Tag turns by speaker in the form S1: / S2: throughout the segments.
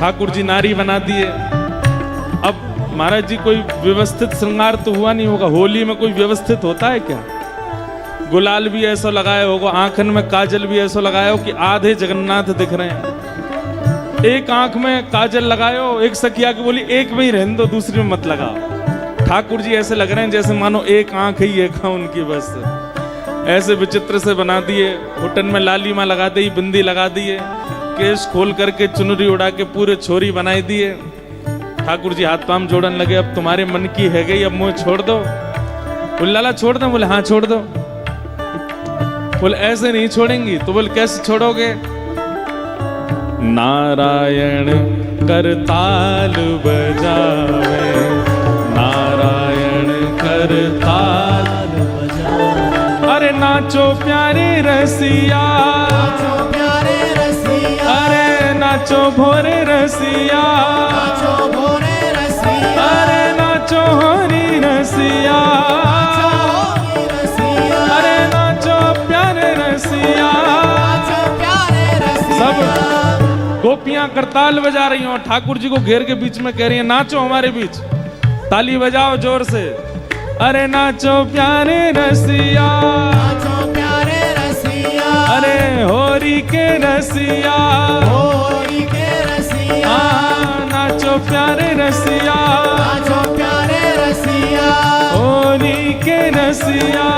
S1: ठाकुर जी नारी बना दिए। अब महाराज जी कोई व्यवस्थित श्रृंगार तो हुआ नहीं होगा, होली में कोई व्यवस्थित होता है क्या? गुलाल भी ऐसा लगाया होगा, आंखन में काजल भी ऐसा लगाया हो कि आधे जगन्नाथ दिख रहे हैं। एक आंख में काजल लगायो, एक सखिया की बोली एक में ही रहने दो, दूसरी में मत लगाओ। ठाकुर जी ऐसे लग रहे हैं जैसे मानो एक आंख ही एक है उनकी, बस ऐसे विचित्र से बना दिए। घुटन में लाली माँ लगा दी, बिंदी लगा दिए, केश खोल करके चुनरी उड़ा के पूरे छोरी बनाई दिए। ठाकुर जी हाथ पाम जोड़न लगे, अब तुम्हारे मन की है गई, अब मुझे छोड़ दो। बोले लाला छोड़ दो? बोले हाँ छोड़ दो। बोले ऐसे नहीं छोड़ेंगी? तो बोले कैसे छोड़ोगे? नारायण करताल बजावे, नारायण करताल बजावे। अरे नाचो प्यारे रसिया, नाचो प्यारे रसिया, अरे नाचो भोरे रसिया, नाचो भोरे रसिया, अरे नाचो हरी रसिया, अरे नाचो प्यारे रसिया, नाचो प्यारे रसिया। सब गोपियां करताल बजा रही हो, ठाकुर जी को घेर के बीच में कह रही है नाचो हमारे बीच, ताली बजाओ जोर से। अरे नाचो प्यारे रसिया, नाचो प्यारे रसिया, अरे होरी के रसिया, होरी के रसिया, नाचो प्यारे रसिया, नाचो प्यारे रसिया, होरी के रसिया,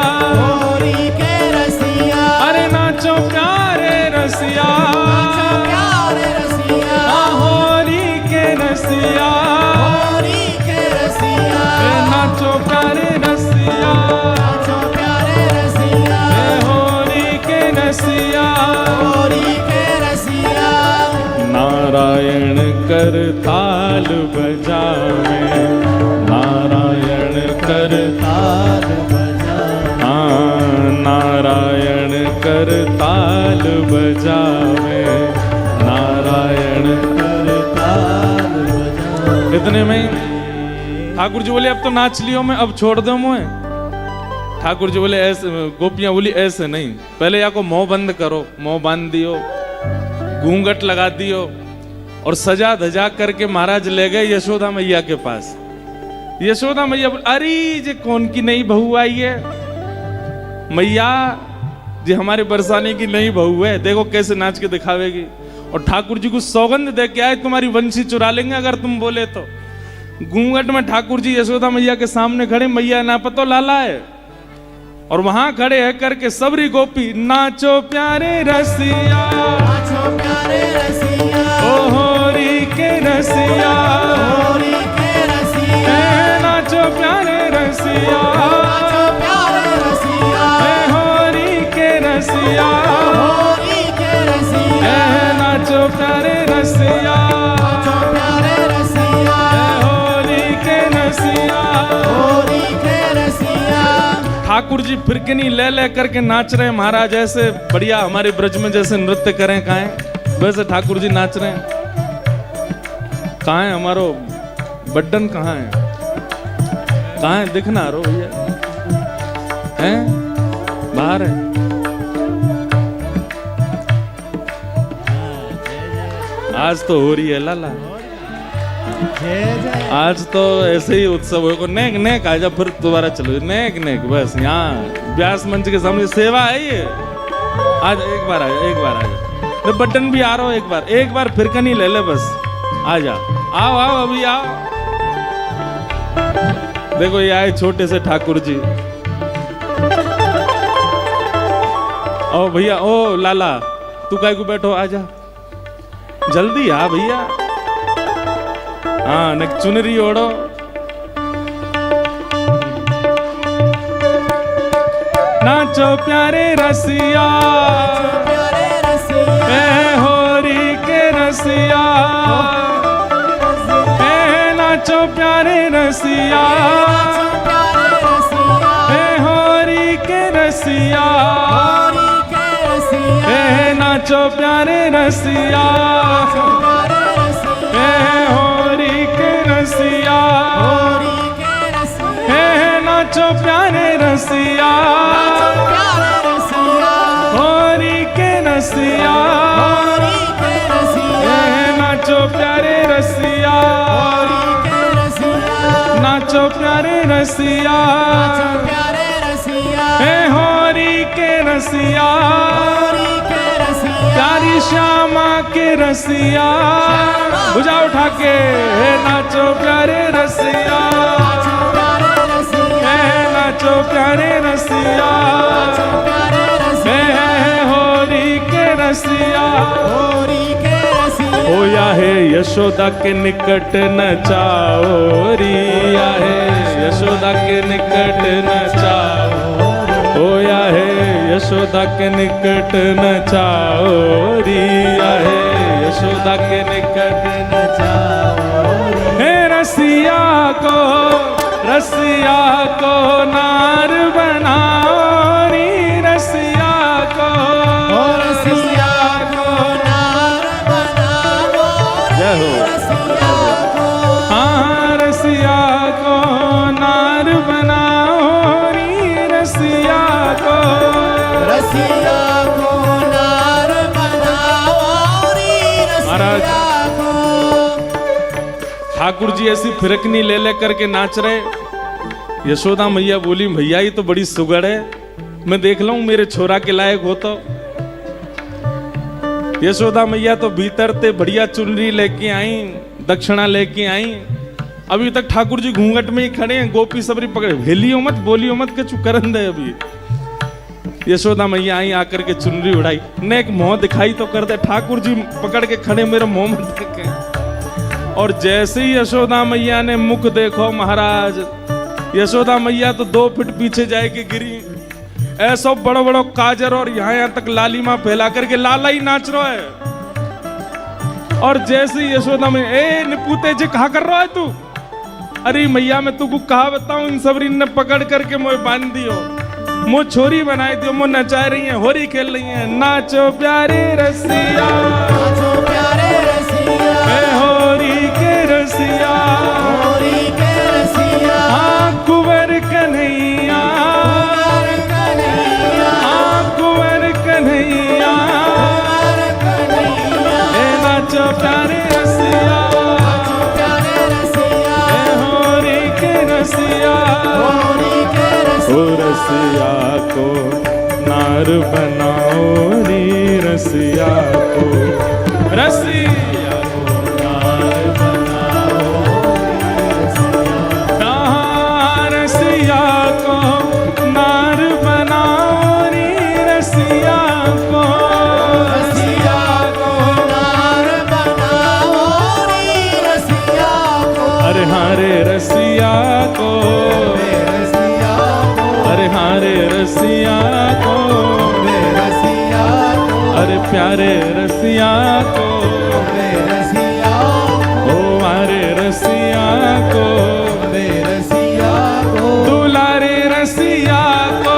S1: होरी के रसिया, अरे नाचो प्यारे रसिया, नाचो प्यारे रसिया, होरी के रसिया, होरी के रसिया, नाचो प्यारे रसिया, नाचो प्यारे रसिया, होरी के रसिया, होरी के रसिया। नारायण करताल बजावे, नारायण करताल बजावे, हाँ नारायण करताल बजावे, नारायण करताल बजावे। इतने में ठाकुर जी बोले अब तो नाच लियो, मैं अब छोड़ दो मुझे। ठाकुर जी बोले ऐसे, गोपियां बोली ऐसे नहीं, पहले या को मुंह बंद करो, मुंह बांध दियो, घूंघट लगा दियो, और सजा धजा करके महाराज ले गए यशोदा मैया के पास। यशोदा मैया बोले अरे जे कौन की नई बहू आई है? मैया जी हमारे बरसाने की नई बहू है, देखो कैसे नाच के दिखावेगी। और ठाकुर जी को सौगंध दे के आए तुम्हारी वंशी चुरा लेंगे अगर तुम बोले तो। घूंघट में ठाकुर जी यशोदा मैया के सामने खड़े, मैया ना पतो लाला है, और वहां खड़े है करके सबरी गोपी नाचो प्यारे रसिया, नाचो प्यारे रसिया, ओ होरी के रसिया, होरी के रसिया, नाचो प्यारे रसिया, नाचो प्यारे रसिया, होरी के रसिया, होरी के रसिया, नाचो प्यारे रसिया, नाचो प्यारे रसिया, होरी के रसिया, होरी के रसिया। ठाकुर जी फिरकनी ले ले करके नाच रहे हैं महाराज, ऐसे बढ़िया हमारे ब्रज में जैसे नृत्य करें कहाँ वैसे ठाकुर जी नाच रहे हैं। कहाँ है हमारो बड्डन, कहाँ है? कहाँ है? दिखना रो भैया, हैं बाहर है। आज तो हो रही है लाला, आज तो ऐसे ही उत्सव हो, नेक नेक आ जा, फिर दोबारा चलो नेक नेक, बस यहाँ व्यास मंच के सामने सेवा है ये। आज एक बार आ जा, एक बार आ जा, तो बटन भी आ रहा हो, एक बार फिरकनी ले ले बस, आ जा, आओ आओ अभी आओ। देखो ये आए छोटे से ठाकुर जी। ओ भैया, ओ लाला तू काय को बैठो, आ जा जल्दी आ भैया, हाँ न चुनरी ओढ़ो। नाचो प्यारे रसिया, ए होरी के रसिया, ए नाचो प्यारे रसिया, ए होरी के रसिया, ए नाचो प्यारे रसिया, ए होरी के रसिया, ए नाचो प्यारे रसिया, होरी के रसिया, नाचो प्यारे रसिया, नाचो प्यारे रसिया, हे होरी के रसिया, प्यारी श्यामा के रसिया, भुजा उठा के नाचो प्यारे रसिया, नाचो प्यारे रसिया, होरी के रसिया, होया है यशोदा के निकट नचाओ, रिया है यशोदा के निकट नचाओ, होया है यशोदा के निकट नचाओ, रिया है यशोदा के निकट नचाओ, हे रसिया को नार बनाओ, री रसिया को नार बनाओ, जय हो, हाँ रसिया को नार बनाओ, री रसिया को नार बनाओ, री रसिया को। ठाकुर जी ऐसी फिरकनी ले लेकर के नाच रहे। यशोदा मैया बोली भैया ये तो बड़ी सुगड़ है, मैं देख लूं मेरे छोरा के लायक हो तो। यशोदा मैया तो भीतर ते बढ़िया चुनरी लेके आई, दक्षिणा लेके आई। अभी तक ठाकुर जी घूंघट में ही खड़े हैं, गोपी सबरी पकड़े, भेलियो मत बोलियो मत के चुप करन दे। अभी यशोदा मैया आई, आकर के चुनरी उड़ाई, ने एक मुंह दिखाई तो कर दे। ठाकुर जी पकड़ के खड़े, मेरा मुंह मत देखे। और जैसे ही यशोदा मैया ने मुख देखो महाराज, यशोदा मैया तो 2 फीट पीछे जाएगी गिरी। ऐसा बड़ो बड़ो काजर और यहाँ तक लालिमा फैला करके लाला ही नाच रहा है। और जैसे यशोदा में ए निपुते जी कहा कर रहा है तू? अरे मैया मैं तुमको कहा बताऊं, इन सबरी ने पकड़ करके मुझे बांध दियो, मुझ छोरी बनाई दियो, मुझ नचा रही है, होरी खेल रही है। नाचो प्यारे रसिया, नाचो प्यारे रसिया, होरी के रसिया, होरी के रसिया, हाँ कुंवर कन्हैया, हाँ कुंवर कन्हैया, नाचो प्यारे रसिया, होरी के रसिया, ओ रसिया को नार बनाओ, री रसिया को, रसिया को नार बनाओ, रसिया को नार बनाओ, री रसिया को, रसिया को नार बनाओ, री रसिया को, अरे हारे रसिया को, अरे हारे रसिया को, अरे प्यारे रसिया को, ओ मारे रसिया को, दुलारे रसिया को,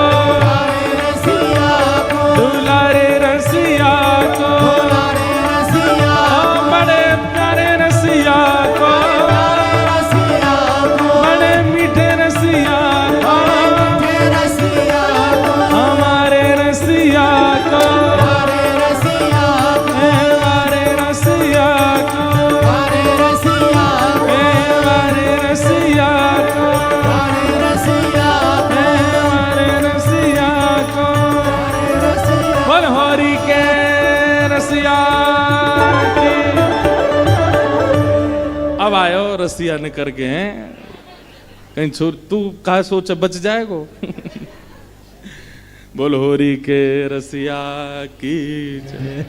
S1: दुलारे रसिया को, बड़े प्यारे रसिया को, बड़े मीठे रसिया को, हमारे रसिया को, हमारे रसिया को, हमारे रसिया को, हमारे रसिया को, हमारे रसिया को, बोल होरी के रसिया की। अब आयो रसिया ने करके हैं, कहीं छोड़ तू कहा सोच बच जाएगो। बोल होरी के रसिया की जय।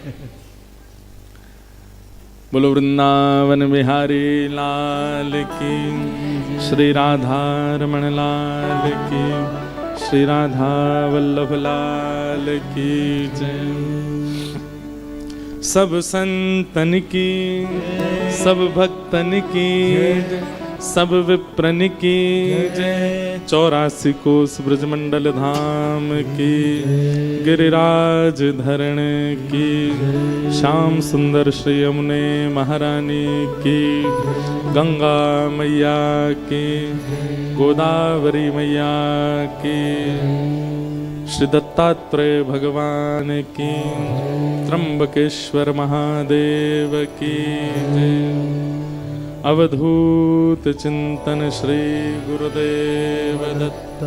S1: बोलो वृंदावन बिहारी लाल की, श्री राधा रमण लाल की, श्री राधा वल्लभ लाल की जय। सब संतन की, सब भक्तन की, सब विप्रन की जय। 84 कोस ब्रजमंडल धाम की, गिरिराज धरण की, श्याम सुंदर श्री यमुने महारानी की, गंगा मैया की, गोदावरी मैया की, श्री दत्तात्रेय भगवान की, त्र्यंबकेश्वर महादेव की जय। अवधूत चिंतन श्री गुरुदेव दत्त।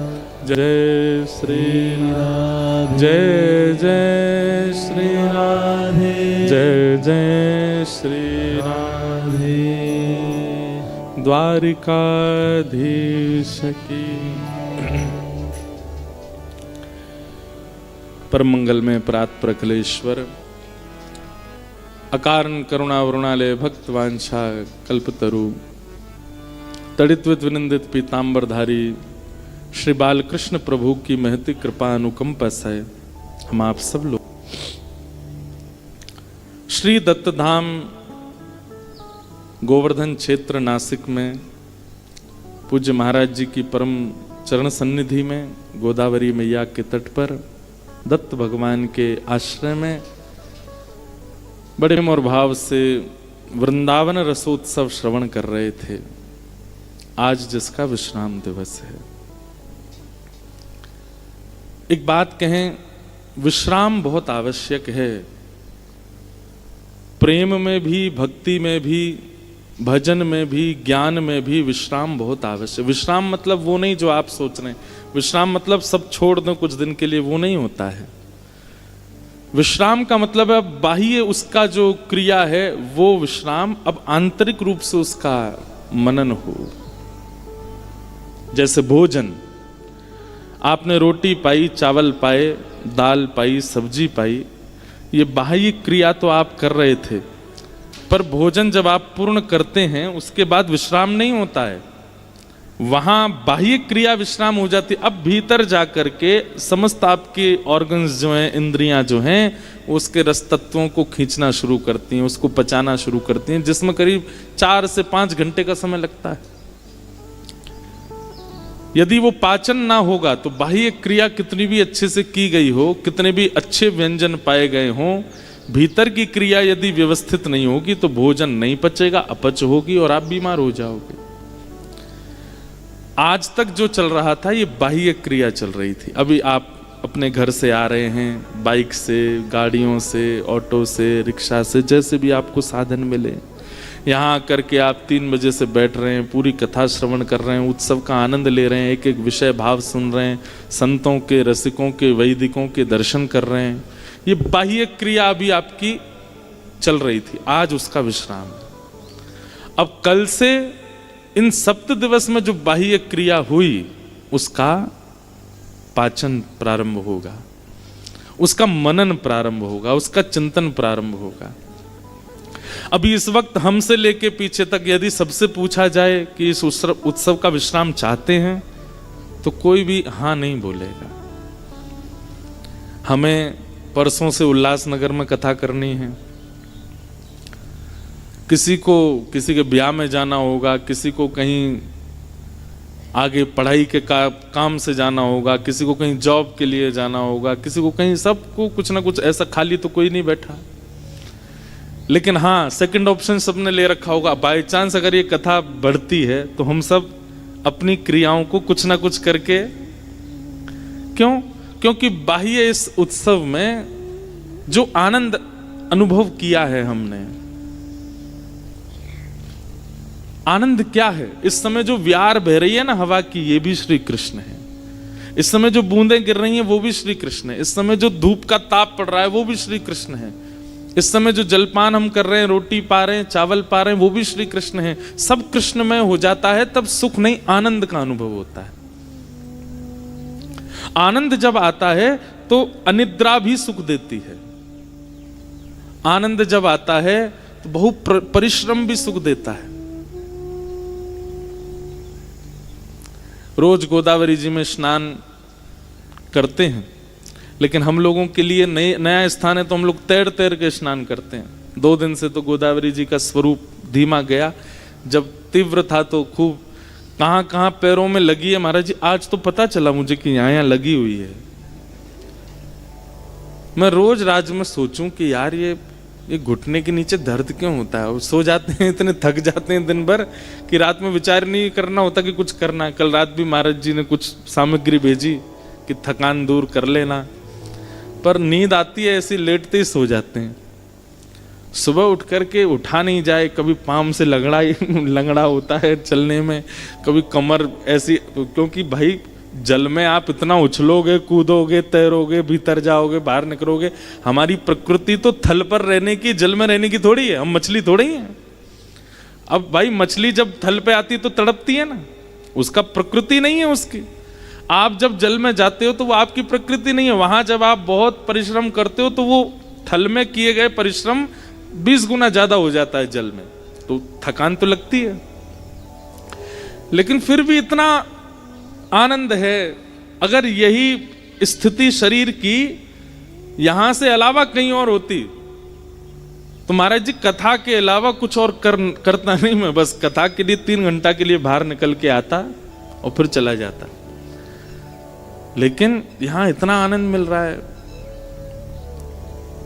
S1: जय श्री राधे, जय जय श्री राधे, जय जय श्री राधे। द्वारिकाधीश की परम मंगल में प्रात प्रकलेश्वर, अकारण करुणा वरुणालय भक्त वांछा कल्पतरु, तड़ित्वित विनिंदित पीतांबरधारी श्री बालकृष्ण प्रभु की महती कृपा अनुकंपा से हम आप सब लोग श्री दत्तधाम गोवर्धन क्षेत्र नासिक में पूज्य महाराज जी की परम चरण सन्निधि में गोदावरी मैया के तट पर दत्त भगवान के आश्रय में बड़े प्रेम और भाव से वृंदावन रसोत्सव श्रवण कर रहे थे। आज जिसका विश्राम दिवस है, एक बात कहें, विश्राम बहुत आवश्यक है। प्रेम में भी, भक्ति में भी, भजन में भी, ज्ञान में भी विश्राम बहुत आवश्यक। विश्राम मतलब वो नहीं जो आप सोच रहे हैं, विश्राम मतलब सब छोड़ दो कुछ दिन के लिए, वो नहीं होता है। विश्राम का मतलब है बाह्य उसका जो क्रिया है वो विश्राम, अब आंतरिक रूप से उसका मनन हो। जैसे भोजन, आपने रोटी पाई, चावल पाए, दाल पाई, सब्जी पाई, ये बाह्य क्रिया तो आप कर रहे थे, पर भोजन जब आप पूर्ण करते हैं उसके बाद विश्राम नहीं होता है, वहां बाह्य क्रिया विश्राम हो जाती। अब भीतर जाकर के समस्त आपके ऑर्गन्स जो हैं, इंद्रियां जो हैं, उसके रस तत्वों को खींचना शुरू करती हैं, उसको पचाना शुरू करती हैं, जिसमें करीब 4 से 5 घंटे का समय लगता है। यदि वो पाचन ना होगा तो बाह्य क्रिया कितनी भी अच्छे से की गई हो, कितने भी अच्छे व्यंजन पाए गए हों, भीतर की क्रिया यदि व्यवस्थित नहीं होगी तो भोजन नहीं पचेगा, अपच होगी और आप बीमार हो जाओगे। आज तक जो चल रहा था ये बाह्य क्रिया चल रही थी। अभी आप अपने घर से आ रहे हैं, बाइक से, गाड़ियों से, ऑटो से, रिक्शा से, जैसे भी आपको साधन मिले, यहाँ आकर के आप 3 बजे से बैठ रहे हैं, पूरी कथा श्रवण कर रहे हैं, उत्सव का आनंद ले रहे हैं, एक एक विषय भाव सुन रहे हैं, संतों के, रसिकों के, वैदिकों के दर्शन कर रहे हैं। ये बाह्य क्रिया अभी आपकी चल रही थी, आज उसका विश्राम। अब कल से इन सप्त दिवस में जो बाह्य क्रिया हुई उसका पाचन प्रारंभ होगा, उसका मनन प्रारंभ होगा, उसका चिंतन प्रारंभ होगा। अभी इस वक्त हमसे लेके पीछे तक यदि सबसे पूछा जाए कि इस उत्सव का विश्राम चाहते हैं तो कोई भी हाँ नहीं बोलेगा। हमें परसों से उल्लासनगर में कथा करनी है, किसी के ब्याह में जाना होगा, किसी को कहीं आगे पढ़ाई के काम से जाना होगा, किसी को कहीं जॉब के लिए जाना होगा, किसी को कहीं, सबको कुछ ना कुछ ऐसा, खाली तो कोई नहीं बैठा। लेकिन हाँ, सेकंड ऑप्शन सबने ले रखा होगा, बाय चांस अगर ये कथा बढ़ती है तो हम सब अपनी क्रियाओं को कुछ ना कुछ करके, क्योंकि बाह्य इस उत्सव में जो आनंद अनुभव किया है हमने, आनंद क्या है? इस समय जो व्यार बह रही है ना हवा की, ये भी श्री कृष्ण है। इस समय जो बूंदें गिर रही हैं वो भी श्री कृष्ण है। इस समय जो धूप का ताप पड़ रहा है वो भी श्री कृष्ण है। इस समय जो जलपान हम कर रहे हैं, रोटी पा रहे हैं, चावल पा रहे हैं, वो भी श्री कृष्ण है। सब कृष्णमय हो जाता है, तब सुख नहीं आनंद का अनुभव होता है। आनंद जब आता है तो अनिद्रा भी सुख देती है। आनंद जब आता है तो बहु परिश्रम भी सुख देता है। रोज गोदावरी जी में स्नान करते हैं, लेकिन हम लोगों के लिए नया स्थान है तो हम लोग तैर तैर के स्नान करते हैं। 2 दिन से तो गोदावरी जी का स्वरूप धीमा गया। जब तीव्र था तो खूब कहाँ कहाँ पैरों में लगी है महाराज जी। आज तो पता चला मुझे कि यहाँ लगी हुई है। मैं रोज राज में सोचूं कि यार ये घुटने के नीचे दर्द क्यों होता है। सो जाते हैं, इतने थक जाते हैं दिन भर कि रात में विचार नहीं करना होता कि कुछ करना है। कल रात भी महाराज जी ने कुछ सामग्री भेजी कि थकान दूर कर लेना, पर नींद आती है ऐसी, लेटते ही सो जाते हैं। सुबह उठ करके उठा नहीं जाए, कभी पाँव से लंगड़ा होता है चलने में, कभी कमर ऐसी, क्योंकि भाई जल में आप इतना उछलोगे, कूदोगे, तैरोगे, भीतर जाओगे, बाहर निकलोगे। हमारी प्रकृति तो थल पर रहने की, जल में रहने की थोड़ी है, हम मछली थोड़ी हैं। अब भाई मछली जब थल पे आती है तो तड़पती है ना, उसका प्रकृति नहीं है उसकी। आप जब जल में जाते हो तो वो आपकी प्रकृति नहीं है। वहां जब आप बहुत परिश्रम करते हो तो वो थल में किए गए परिश्रम 20 गुना ज्यादा हो जाता है जल में, तो थकान तो लगती है। लेकिन फिर भी इतना आनंद है। अगर यही स्थिति शरीर की यहां से अलावा कहीं और होती तो महाराज जी कथा के अलावा कुछ और करता नहीं मैं, बस कथा के लिए 3 घंटा के लिए बाहर निकल के आता और फिर चला जाता। लेकिन यहां इतना आनंद मिल रहा है।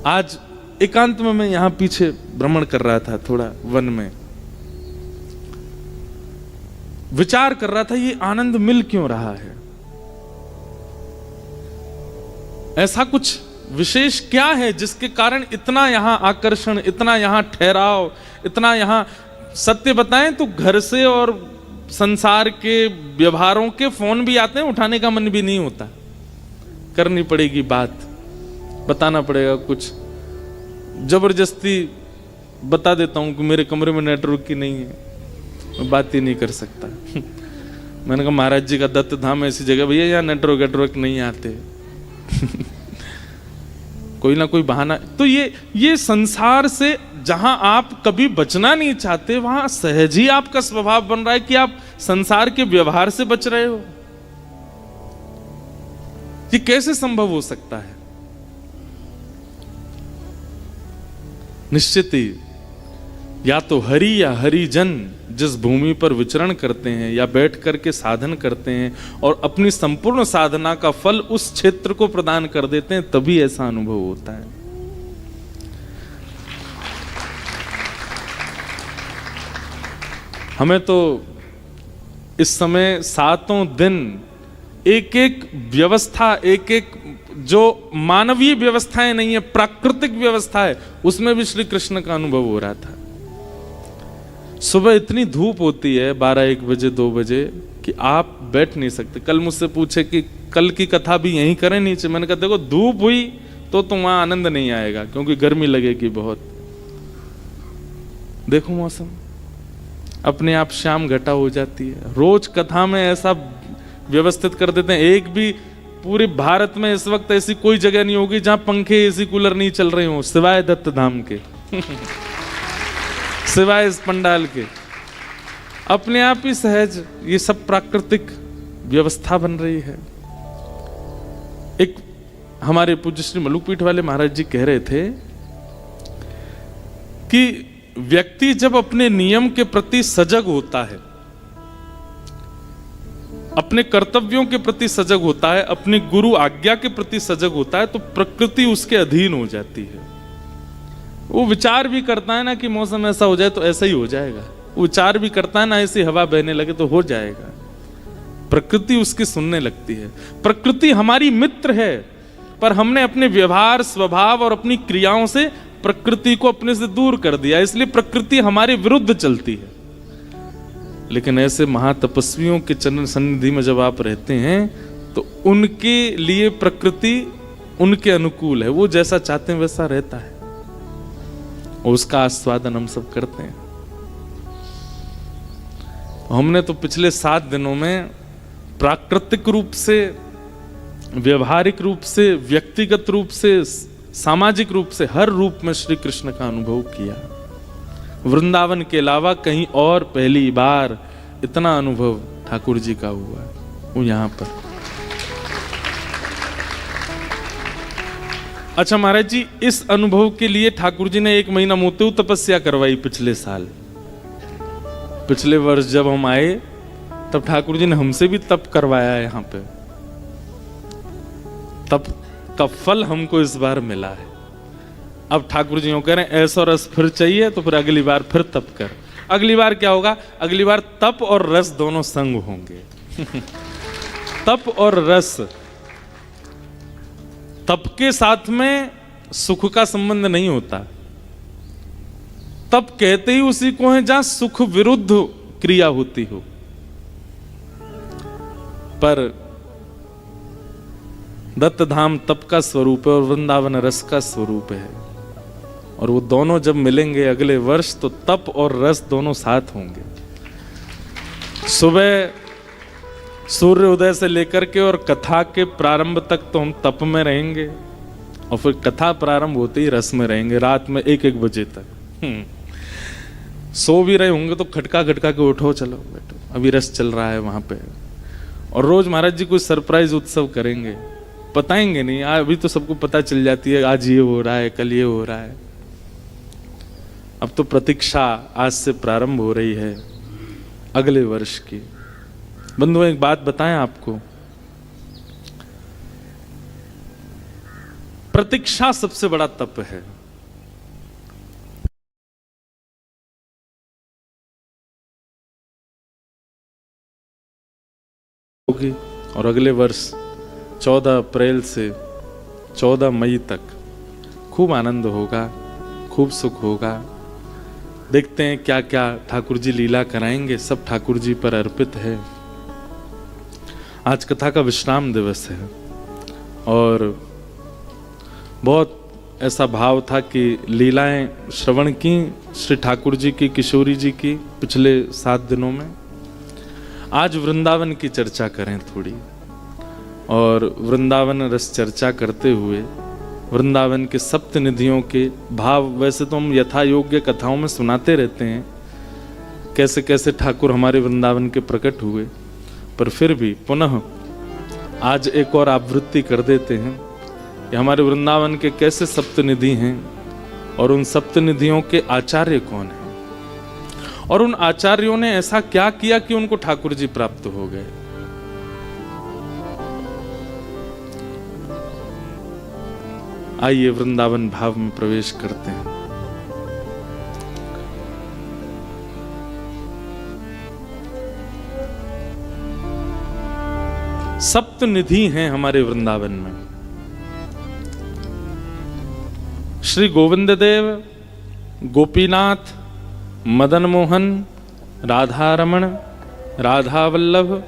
S1: आज एकांत में मैं यहां पीछे भ्रमण कर रहा था, थोड़ा वन में विचार कर रहा था, ये आनंद मिल क्यों रहा है, ऐसा कुछ विशेष क्या है जिसके कारण इतना यहां आकर्षण, इतना यहां ठहराव, इतना यहां। सत्य बताएं तो घर से और संसार के व्यवहारों के फोन भी आते हैं, उठाने का मन भी नहीं होता। करनी पड़ेगी बात, बताना पड़ेगा कुछ, जबरदस्ती बता देता हूं कि मेरे कमरे में नेटवर्क की नहीं है, मैं बात ही नहीं कर सकता। मैंने कहा महाराज जी का दत्त धाम ऐसी जगह भैया यहाँ नेटवर्क नहीं आते। कोई ना कोई बहाना। तो ये संसार से जहां आप कभी बचना नहीं चाहते, वहां सहज ही आपका स्वभाव बन रहा है कि आप संसार के व्यवहार से बच रहे हो। ये कैसे संभव हो सकता है? निश्चित ही या तो हरि या हरिजन जिस भूमि पर विचरण करते हैं या बैठ करके साधन करते हैं और अपनी संपूर्ण साधना का फल उस क्षेत्र को प्रदान कर देते हैं, तभी ऐसा अनुभव होता है। हमें तो इस समय 7 दिन एक एक व्यवस्था, एक एक जो मानवीय व्यवस्थाएं नहीं है, प्राकृतिक व्यवस्था है, उसमें भी श्री कृष्ण का अनुभव हो रहा था। सुबह इतनी धूप होती है 12-1 बजे 2 बजे कि आप बैठ नहीं सकते। कल मुझसे पूछे कि कल की कथा भी यहीं करें नीचे। मैंने कहा देखो धूप हुई तो वहां आनंद नहीं आएगा, क्योंकि गर्मी लगेगी बहुत। देखो मौसम अपने आप शाम घटा हो जाती है। रोज कथा में ऐसा व्यवस्थित कर देते हैं, एक भी पूरे भारत में इस वक्त ऐसी कोई जगह नहीं होगी जहां पंखे एसी कूलर नहीं चल रहे हो, सिवाय दत्त धाम के। सिवाय इस पंडाल के। अपने आप ही सहज ये सब प्राकृतिक व्यवस्था बन रही है। एक हमारे पूज्य श्री मलुकपीठ वाले महाराज जी कह रहे थे कि व्यक्ति जब अपने नियम के प्रति सजग होता है, अपने कर्तव्यों के प्रति सजग होता है, अपने गुरु आज्ञा के प्रति सजग होता है, तो प्रकृति उसके अधीन हो जाती है। वो विचार भी करता है ना कि मौसम ऐसा हो जाए तो ऐसा ही हो जाएगा, वो विचार भी करता है ना ऐसी हवा बहने लगे तो हो जाएगा। प्रकृति उसकी सुनने लगती है। प्रकृति हमारी मित्र है, पर हमने अपने व्यवहार, स्वभाव और अपनी क्रियाओं से प्रकृति को अपने से दूर कर दिया, इसलिए प्रकृति हमारे विरुद्ध चलती है। लेकिन ऐसे महातपस्वियों के चरण सन्निधि में जब आप रहते हैं तो उनके लिए प्रकृति उनके अनुकूल है, वो जैसा चाहते हैं वैसा रहता है, और उसका आस्वादन हम सब करते हैं। हमने तो पिछले 7 दिनों में प्राकृतिक रूप से, व्यवहारिक रूप से, व्यक्तिगत रूप से, सामाजिक रूप से, हर रूप में श्री कृष्ण का अनुभव किया। वृंदावन के अलावा कहीं और पहली बार इतना अनुभव ठाकुर जी का हुआ वो यहां पर। अच्छा महाराज जी, इस अनुभव के लिए ठाकुर जी ने 1 महीना मोते तपस्या करवाई पिछले साल। पिछले वर्ष जब हम आए तब ठाकुर जी ने हमसे भी तप करवाया है यहाँ पे। तप का फल हमको इस बार मिला है। अब ठाकुर जी कह रहे हैं ऐसा रस फिर चाहिए तो फिर अगली बार फिर तप कर। अगली बार क्या होगा? अगली बार तप और रस दोनों संग होंगे। तप और रस। तप के साथ में सुख का संबंध नहीं होता, तप कहते ही उसी को है जहां सुख विरुद्ध क्रिया होती हो। पर दत्त धाम तप का स्वरूप है और वृंदावन रस का स्वरूप है, और वो दोनों जब मिलेंगे अगले वर्ष तो तप और रस दोनों साथ होंगे। सुबह सूर्य उदय से लेकर के और कथा के प्रारंभ तक तो हम तप में रहेंगे, और फिर कथा प्रारंभ होते ही रस में रहेंगे रात में 1-1 बजे तक। सो भी रहे होंगे तो खटका खटका के उठो, चलो बैठो, अभी रस चल रहा है वहां पे। और रोज महाराज जी कोई सरप्राइज उत्सव करेंगे, बताएंगे नहीं, अभी तो सबको पता चल जाती है आज ये हो रहा है, कल ये हो रहा है। अब तो प्रतीक्षा आज से प्रारंभ हो रही है अगले वर्ष की। बंधुओं, एक बात बताएं आपको, प्रतीक्षा सबसे बड़ा तप है। और अगले वर्ष 14 अप्रैल से 14 मई तक खूब आनंद होगा, खूब सुख होगा। देखते हैं क्या क्या ठाकुर जी लीला कराएंगे, सब ठाकुर जी पर अर्पित है। आज कथा का विश्राम दिवस है और बहुत ऐसा भाव था कि लीलाएं श्रवण की श्री ठाकुर जी की, किशोरी जी की पिछले 7 दिनों में। आज वृंदावन की चर्चा करें थोड़ी, और वृंदावन रस चर्चा करते हुए वृंदावन के सप्तनिधियों के भाव। वैसे तो हम यथा योग्य कथाओं में सुनाते रहते हैं कैसे कैसे ठाकुर हमारे वृंदावन के प्रकट हुए, पर फिर भी पुनः आज एक और आवृत्ति कर देते हैं कि हमारे वृंदावन के कैसे सप्तनिधि हैं और उन सप्तनिधियों के आचार्य कौन हैं, और उन आचार्यों ने ऐसा क्या किया कि उनको ठाकुर जी प्राप्त हो गए। आइए वृंदावन भाव में प्रवेश करते हैं। सप्तनिधि हैं हमारे वृंदावन में। श्री गोविंद देव, गोपीनाथ, मदन मोहन, राधा रमण, राधा वल्लभ,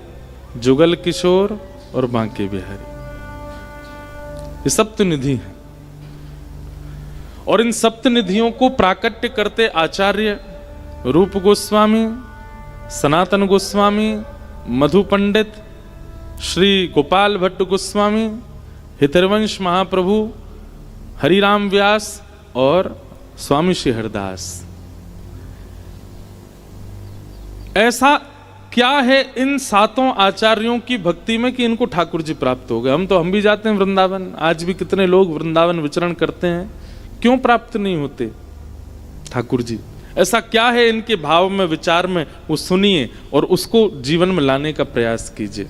S1: जुगल किशोर और बांके बिहारी, ये सप्तनिधि हैं। और इन सप्तनिधियों को प्राकट्य करते आचार्य रूप गोस्वामी, सनातन गोस्वामी, मधु पंडित, श्री गोपाल भट्ट गोस्वामी, हितरवंश महाप्रभु, हरिराम व्यास और स्वामी श्री हरदास। ऐसा क्या है इन 7 आचार्यों की भक्ति में कि इनको ठाकुर जी प्राप्त हो गए। हम भी जाते हैं वृंदावन, आज भी कितने लोग वृंदावन विचरण करते हैं, क्यों प्राप्त नहीं होते ठाकुर जी? ऐसा क्या है इनके भाव में, विचार में, वो सुनिए और उसको जीवन में लाने का प्रयास कीजिए।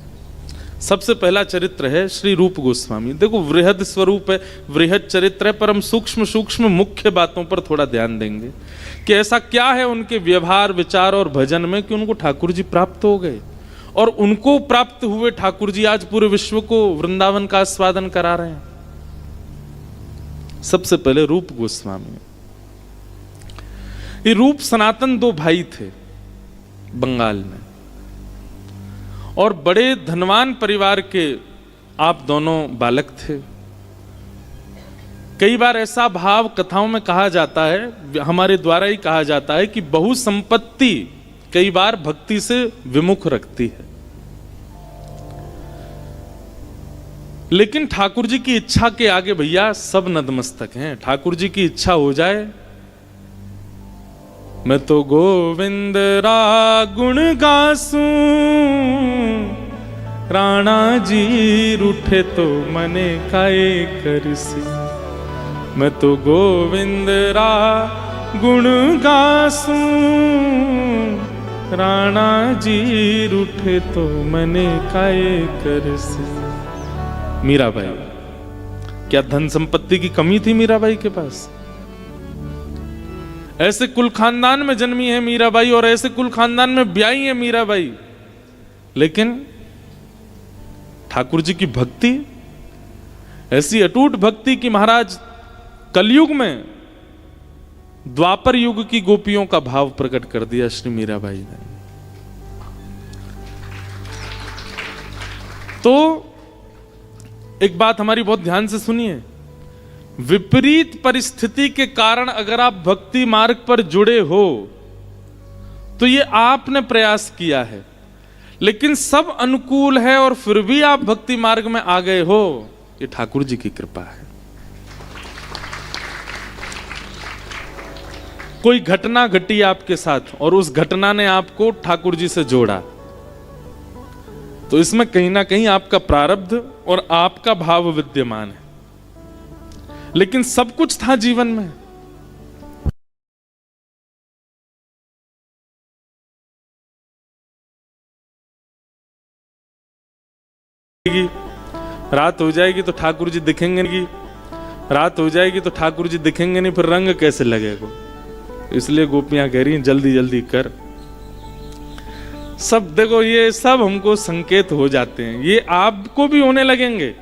S1: सबसे पहला चरित्र है श्री रूप गोस्वामी। देखो, वृहद स्वरूप है, वृहद चरित्र है, पर हम सूक्ष्म सूक्ष्म मुख्य बातों पर थोड़ा ध्यान देंगे कि ऐसा क्या है उनके व्यवहार, विचार और भजन में कि उनको ठाकुर जी प्राप्त हो गए। और उनको प्राप्त हुए ठाकुर जी आज पूरे विश्व को वृंदावन का आस्वादन करा रहे हैं। सबसे पहले रूप गोस्वामी। ये रूप सनातन 2 भाई थे बंगाल में, और बड़े धनवान परिवार के आप दोनों बालक थे। कई बार ऐसा भाव कथाओं में कहा जाता है, हमारे द्वारा ही कहा जाता है कि बहुसंपत्ति कई बार भक्ति से विमुख रखती है। लेकिन ठाकुर जी की इच्छा के आगे भैया सब नतमस्तक हैं। ठाकुर जी की इच्छा हो जाए, मैं तो गोविंद रा गुण गासूं, राणा जी रूठे तो मने काए करसी। मैं तो गोविंद रा गुण गासूं, राणा जी रूठे तो मने काए करसी। मीराबाई, क्या धन संपत्ति की कमी थी मीराबाई के पास? ऐसे कुल खानदान में जन्मी है मीराबाई और ऐसे कुल खानदान में ब्याही है मीराबाई, लेकिन ठाकुर जी की भक्ति ऐसी अटूट भक्ति कि महाराज कलयुग में द्वापर युग की गोपियों का भाव प्रकट कर दिया श्री मीराबाई ने। तो एक बात हमारी बहुत ध्यान से सुनिए, विपरीत परिस्थिति के कारण अगर आप भक्ति मार्ग पर जुड़े हो तो ये आपने प्रयास किया है, लेकिन सब अनुकूल है और फिर भी आप भक्ति मार्ग में आ गए हो, ये ठाकुर जी की कृपा है। कोई घटना घटी आपके साथ और उस घटना ने आपको ठाकुर जी से जोड़ा, तो इसमें कहीं ना कहीं आपका प्रारब्ध और आपका भाव विद्यमान है, लेकिन सब कुछ था जीवन में। रात हो जाएगी तो ठाकुर जी दिखेंगे नहीं, रात हो जाएगी तो ठाकुर जी दिखेंगे नहीं, फिर रंग कैसे लगेगा। इसलिए गोपियां कह रही हैं जल्दी जल्दी कर। सब देखो, ये सब हमको संकेत हो जाते हैं, ये आपको भी होने लगेंगे।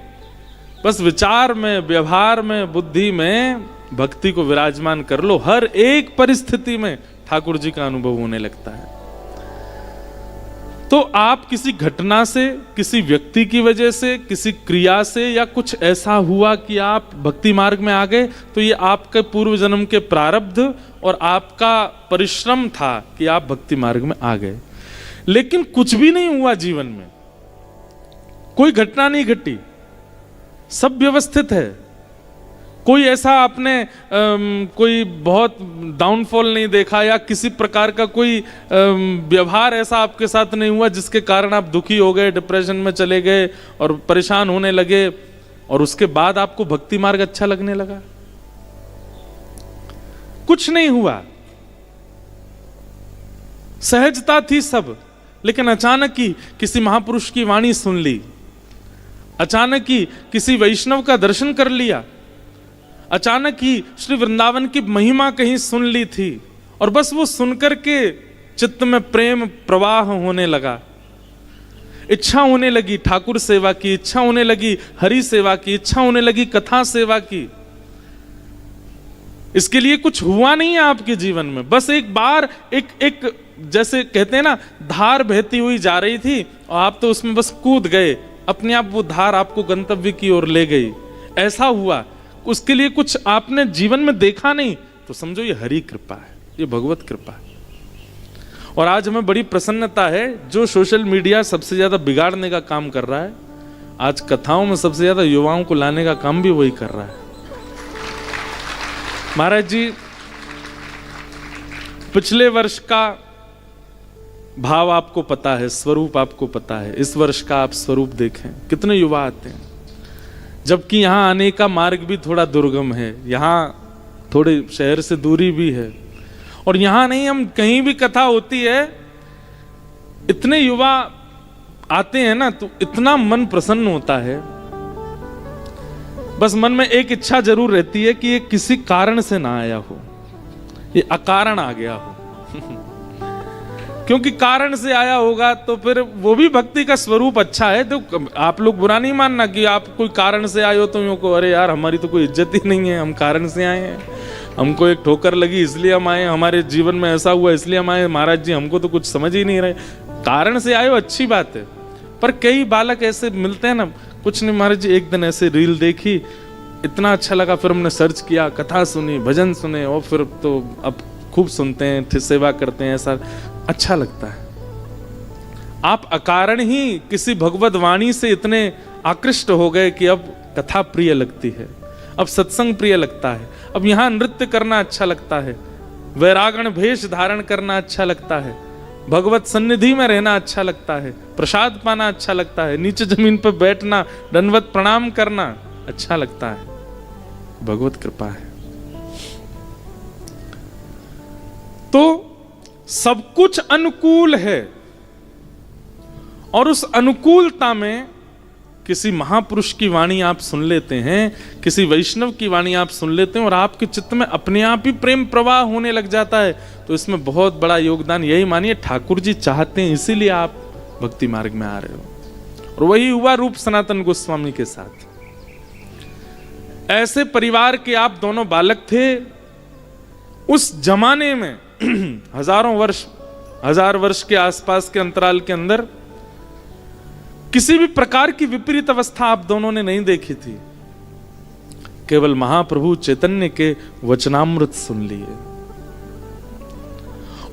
S1: बस विचार में, व्यवहार में, बुद्धि में भक्ति को विराजमान कर लो, हर एक परिस्थिति में ठाकुर जी का अनुभव होने लगता है। तो आप किसी घटना से, किसी व्यक्ति की वजह से, किसी क्रिया से या कुछ ऐसा हुआ कि आप भक्ति मार्ग में आ गए, तो ये आपके पूर्व जन्म के प्रारब्ध और आपका परिश्रम था कि आप भक्ति मार्ग में आ गए। लेकिन कुछ भी नहीं हुआ जीवन में, कोई घटना नहीं घटी, सब व्यवस्थित है। कोई ऐसा आपने कोई बहुत डाउनफॉल नहीं देखा या किसी प्रकार का कोई व्यवहार ऐसा आपके साथ नहीं हुआ जिसके कारण आप दुखी हो गए, डिप्रेशन में चले गए और परेशान होने लगे, और उसके बाद आपको भक्ति मार्ग अच्छा लगने लगा। कुछ नहीं हुआ, सहजता थी सब। लेकिन अचानक ही किसी महापुरुष की वाणी सुन ली, अचानक ही किसी वैष्णव का दर्शन कर लिया, अचानक ही श्री वृंदावन की महिमा कहीं सुन ली थी, और बस वो सुनकर के चित्त में प्रेम प्रवाह होने लगा, इच्छा होने लगी ठाकुर सेवा की, इच्छा होने लगी हरि सेवा की, इच्छा होने लगी कथा सेवा की। इसके लिए कुछ हुआ नहीं है आपके जीवन में, बस एक बार एक जैसे कहते हैं ना, धार बहती हुई जा रही थी और आप तो उसमें बस कूद गए, अपने आप वो धार आपको गंतव्य की ओर ले गई, ऐसा हुआ। उसके लिए कुछ आपने जीवन में देखा नहीं, तो समझो ये हरि कृपा है, ये भगवत कृपा है। और आज हमें बड़ी प्रसन्नता है, जो सोशल मीडिया सबसे ज्यादा बिगाड़ने का काम कर रहा है, आज कथाओं में सबसे ज्यादा युवाओं को लाने का काम भी वही कर रहा है। महाराज जी, पिछले वर्ष का भाव आपको पता है, स्वरूप आपको पता है, इस वर्ष का आप स्वरूप देखें, कितने युवा आते हैं, जबकि यहां आने का मार्ग भी थोड़ा दुर्गम है, यहां थोड़े शहर से दूरी भी है, और यहां नहीं, हम कहीं भी कथा होती है, इतने युवा आते हैं ना, तो इतना मन प्रसन्न होता है। बस मन में एक इच्छा जरूर रहती है कि ये किसी कारण से ना आया हो, ये अकारण आ गया हो क्योंकि कारण से आया होगा तो फिर वो भी भक्ति का स्वरूप अच्छा है। तो आप लोग बुरा नहीं मानना कि आप कोई कारण से आए हो तो यूं को, अरे यार हमारी तो कोई इज्जत ही नहीं है, हम कारण से आए हैं, हमको एक ठोकर लगी इसलिए हम आए, हमारे जीवन में ऐसा हुआ इसलिए हम आए। महाराज जी, हमको तो कुछ समझ ही नहीं रहे, कारण से आए हो अच्छी बात है, पर कई बालक ऐसे मिलते हैं ना, कुछ नहीं महाराज जी, एक दिन ऐसे रील देखी, इतना अच्छा लगा, फिर हमने सर्च किया, कथा सुनी, भजन सुने, और फिर तो अब खूब सुनते हैं, सेवा करते हैं, ऐसा अच्छा लगता है। आप अकारण ही किसी भगवत वाणी से इतने आकृष्ट हो गए कि अब कथा प्रिय लगती है, अब सत्संग प्रिय लगता है, अब यहां नृत्य करना अच्छा लगता है, वैरागण भेष धारण करना अच्छा लगता है, भगवत सन्निधि में रहना अच्छा लगता है, प्रसाद पाना अच्छा लगता है, नीचे जमीन पर बैठना, दंडवत प्रणाम करना अच्छा लगता है। भगवत कृपा है। तो सब कुछ अनुकूल है, और उस अनुकूलता में किसी महापुरुष की वाणी आप सुन लेते हैं, किसी वैष्णव की वाणी आप सुन लेते हैं, और आपके चित्त में अपने आप ही प्रेम प्रवाह होने लग जाता है। तो इसमें बहुत बड़ा योगदान यही मानिए ठाकुर जी चाहते हैं, इसीलिए आप भक्ति मार्ग में आ रहे हो। और वही हुआ रूप सनातन गोस्वामी के साथ। ऐसे परिवार के आप दोनों बालक थे, उस जमाने में हजार वर्ष के आसपास के अंतराल के अंदर किसी भी प्रकार की विपरीत अवस्था आप दोनों ने नहीं देखी थी। केवल महाप्रभु चैतन्य के वचनामृत सुन लिए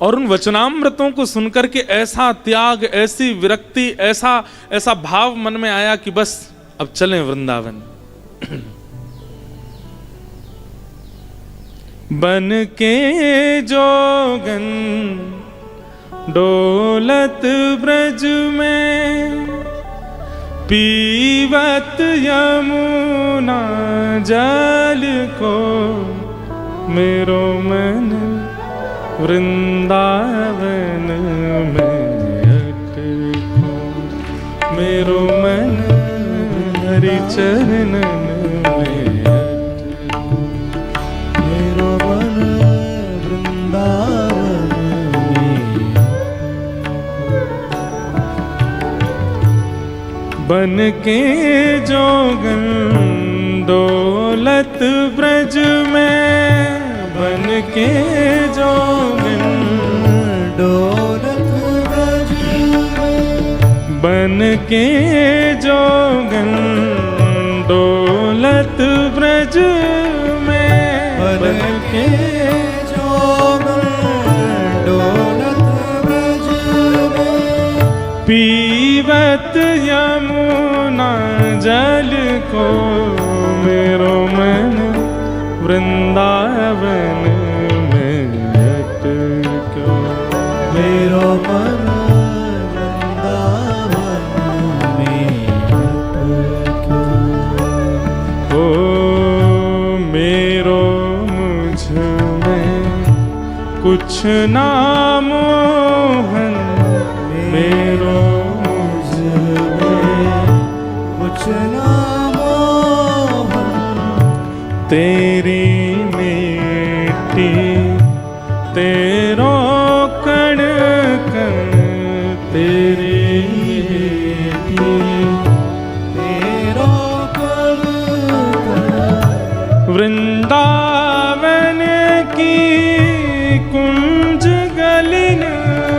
S1: और उन वचनामृतों को सुनकर के ऐसा त्याग, ऐसी विरक्ति, ऐसा भाव मन में आया कि बस अब चलें वृंदावन। बन के जोगन डोलत ब्रज में, पीवत यमुना जल को, मेरो मन वृंदावन में अटको, मेरो मन हरि चरणन में अटको, मेरो मन वृंदावन में। बन के जोगन डोलत ब्रज में, बन के जोगन डोलत ब्रज में, बन के जोगन डोलत ब्रज में, बन के जोगन डोलत ब्रज में, पीवत यमुना जल को, मेरो मन वृंदावन में अटको, मेरो मन वृंदावन में अटको। ओ मेरो मुझ में कुछ ना मोहन, मेरो मुझ में कुछ ना मोहन, तेरी मिट्टी तेरो कण कण, तेरी मिट्टी तेरो कण कण, वृंदावन की कुंज गलिन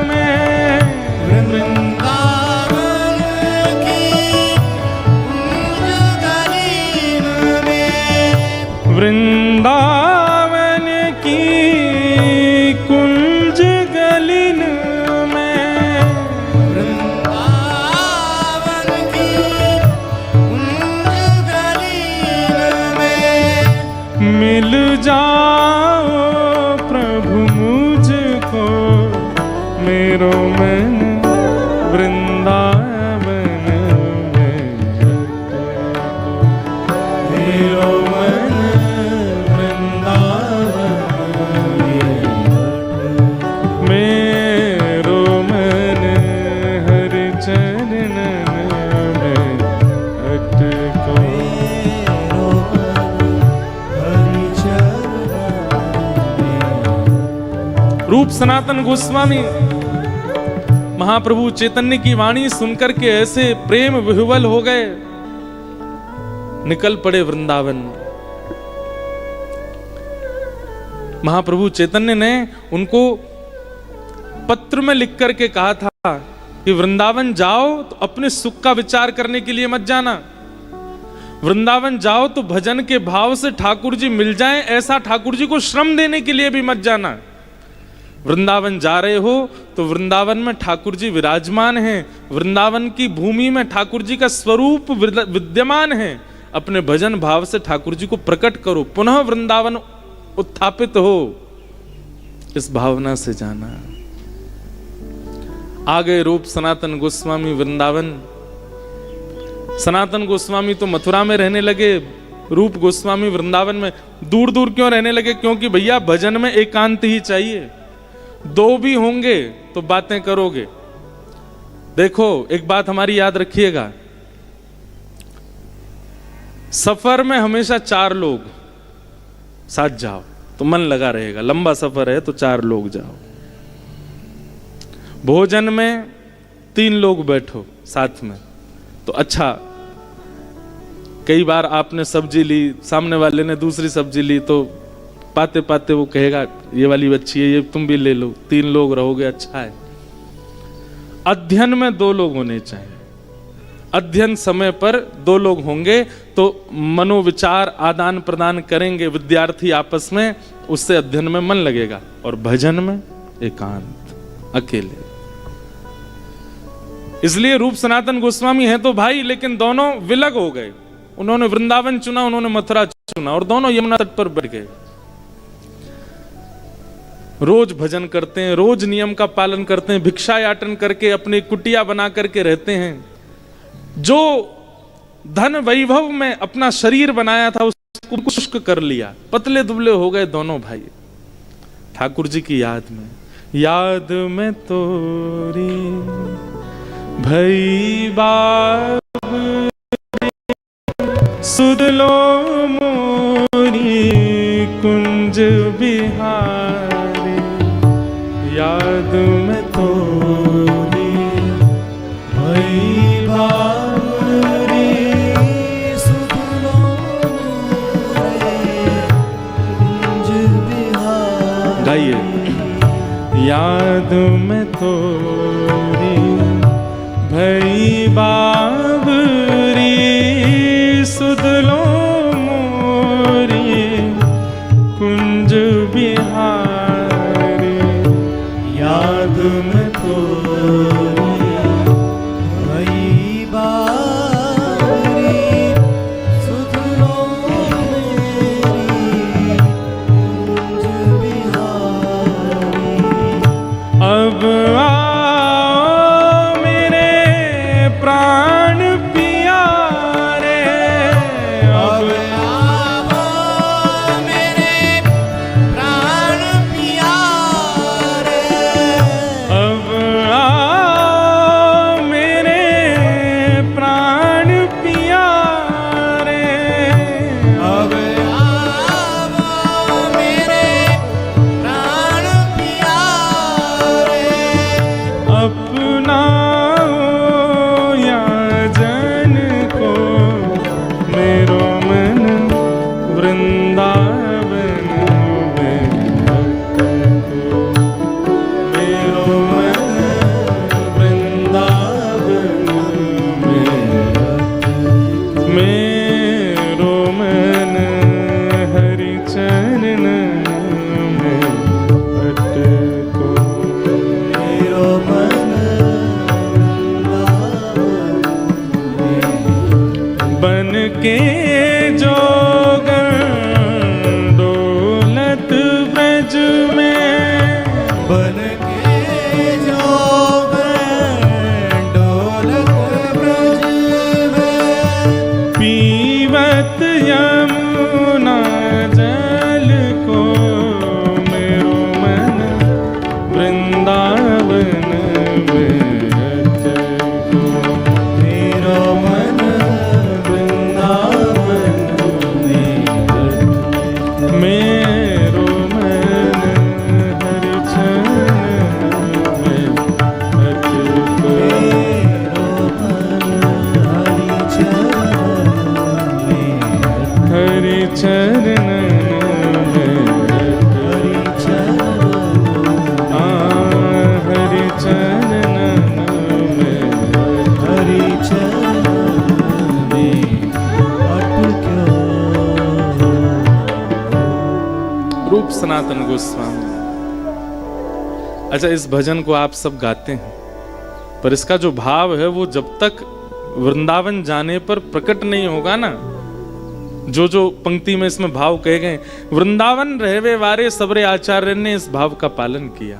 S1: में, वृंदावन की कुंज गलिन में, वृंदावन की कुंज गलिन में, वृंदावन की कुंज गलिन में, मिल जाओ प्रभु मुझको, मेरो मन वृंदावन में अटको, मेरो मन मेरो मन हरि चरणन में अटको, मेरो मन हरि चरणन में। रूप सनातन गोस्वामी महाप्रभु चैतन्य की वाणी सुनकर के ऐसे प्रेम विह्वल हो गए, निकल पड़े वृंदावन। महाप्रभु चैतन्य ने उनको पत्र में लिख करके कहा था कि वृंदावन जाओ तो अपने सुख का विचार करने के लिए मत जाना, वृंदावन जाओ तो भजन के भाव से ठाकुर जी मिल जाएं, ऐसा ठाकुर जी को श्रम देने के लिए भी मत जाना। वृंदावन जा रहे हो तो वृंदावन में ठाकुर जी विराजमान हैं, वृंदावन की भूमि में ठाकुर जी का स्वरूप विद्यमान है, अपने भजन भाव से ठाकुर जी को प्रकट करो, पुनः वृंदावन उत्थापित हो, इस भावना से जाना। आ गए रूप सनातन गोस्वामी वृंदावन। सनातन गोस्वामी तो मथुरा में रहने लगे, रूप गोस्वामी वृंदावन में। दूर दूर क्यों रहने लगे? क्योंकि भैया भजन में एकांत ही चाहिए, दो भी होंगे तो बातें करोगे। देखो एक बात हमारी याद रखिएगा, सफर में हमेशा 4 लोग साथ जाओ तो मन लगा रहेगा, लंबा सफर है तो 4 लोग जाओ। भोजन में 3 लोग बैठो साथ में तो अच्छा, कई बार आपने सब्जी ली, सामने वाले ने दूसरी सब्जी ली तो पाते पाते वो कहेगा ये वाली बच्ची है, ये तुम भी ले लो, 3 लोग रहोगे, अच्छा है। अध्ययन में 2 लोग होने चाहिए। अध्ययन समय पर 2 लोग होंगे तो मनोविचार आदान प्रदान करेंगे विद्यार्थी आपस में, उससे अध्ययन में मन लगेगा। और भजन में एकांत, अकेले। इसलिए रूप सनातन गोस्वामी हैं तो भाई, लेकिन दोनों विलग हो गए। उन्होंने वृंदावन चुना, उन्होंने मथुरा चुना, और दोनों यमुना तट पर बैठ गए। रोज भजन करते हैं, रोज नियम का पालन करते हैं, भिक्षा याटन करके अपनी कुटिया बना करके रहते हैं। जो धन वैभव में अपना शरीर बनाया था उसको शुष्क कर लिया, पतले दुबले हो गए दोनों भाई। ठाकुर जी की याद में तोरी भई बाब सुध लो मोरी कुंज बिहारी, याद में तोरी भई बाबरी सुध लो मोरी कुंज बिहारी। गाइए, याद में तोरी भई बाबरी सुध लो मोरी कुंज बिहारी, याद में तोरी भई बाबरी सुध लो मोरी कुंज बिहारी। अब सनातन गोस्वामी। अच्छा, इस भजन को आप सब गाते हैं, पर इसका जो भाव है वो जब तक वृंदावन जाने पर प्रकट नहीं होगा ना। जो पंक्ति में इसमें भाव कहे गए, वृंदावन रहवे वारे सबरे आचार्य ने इस भाव का पालन किया।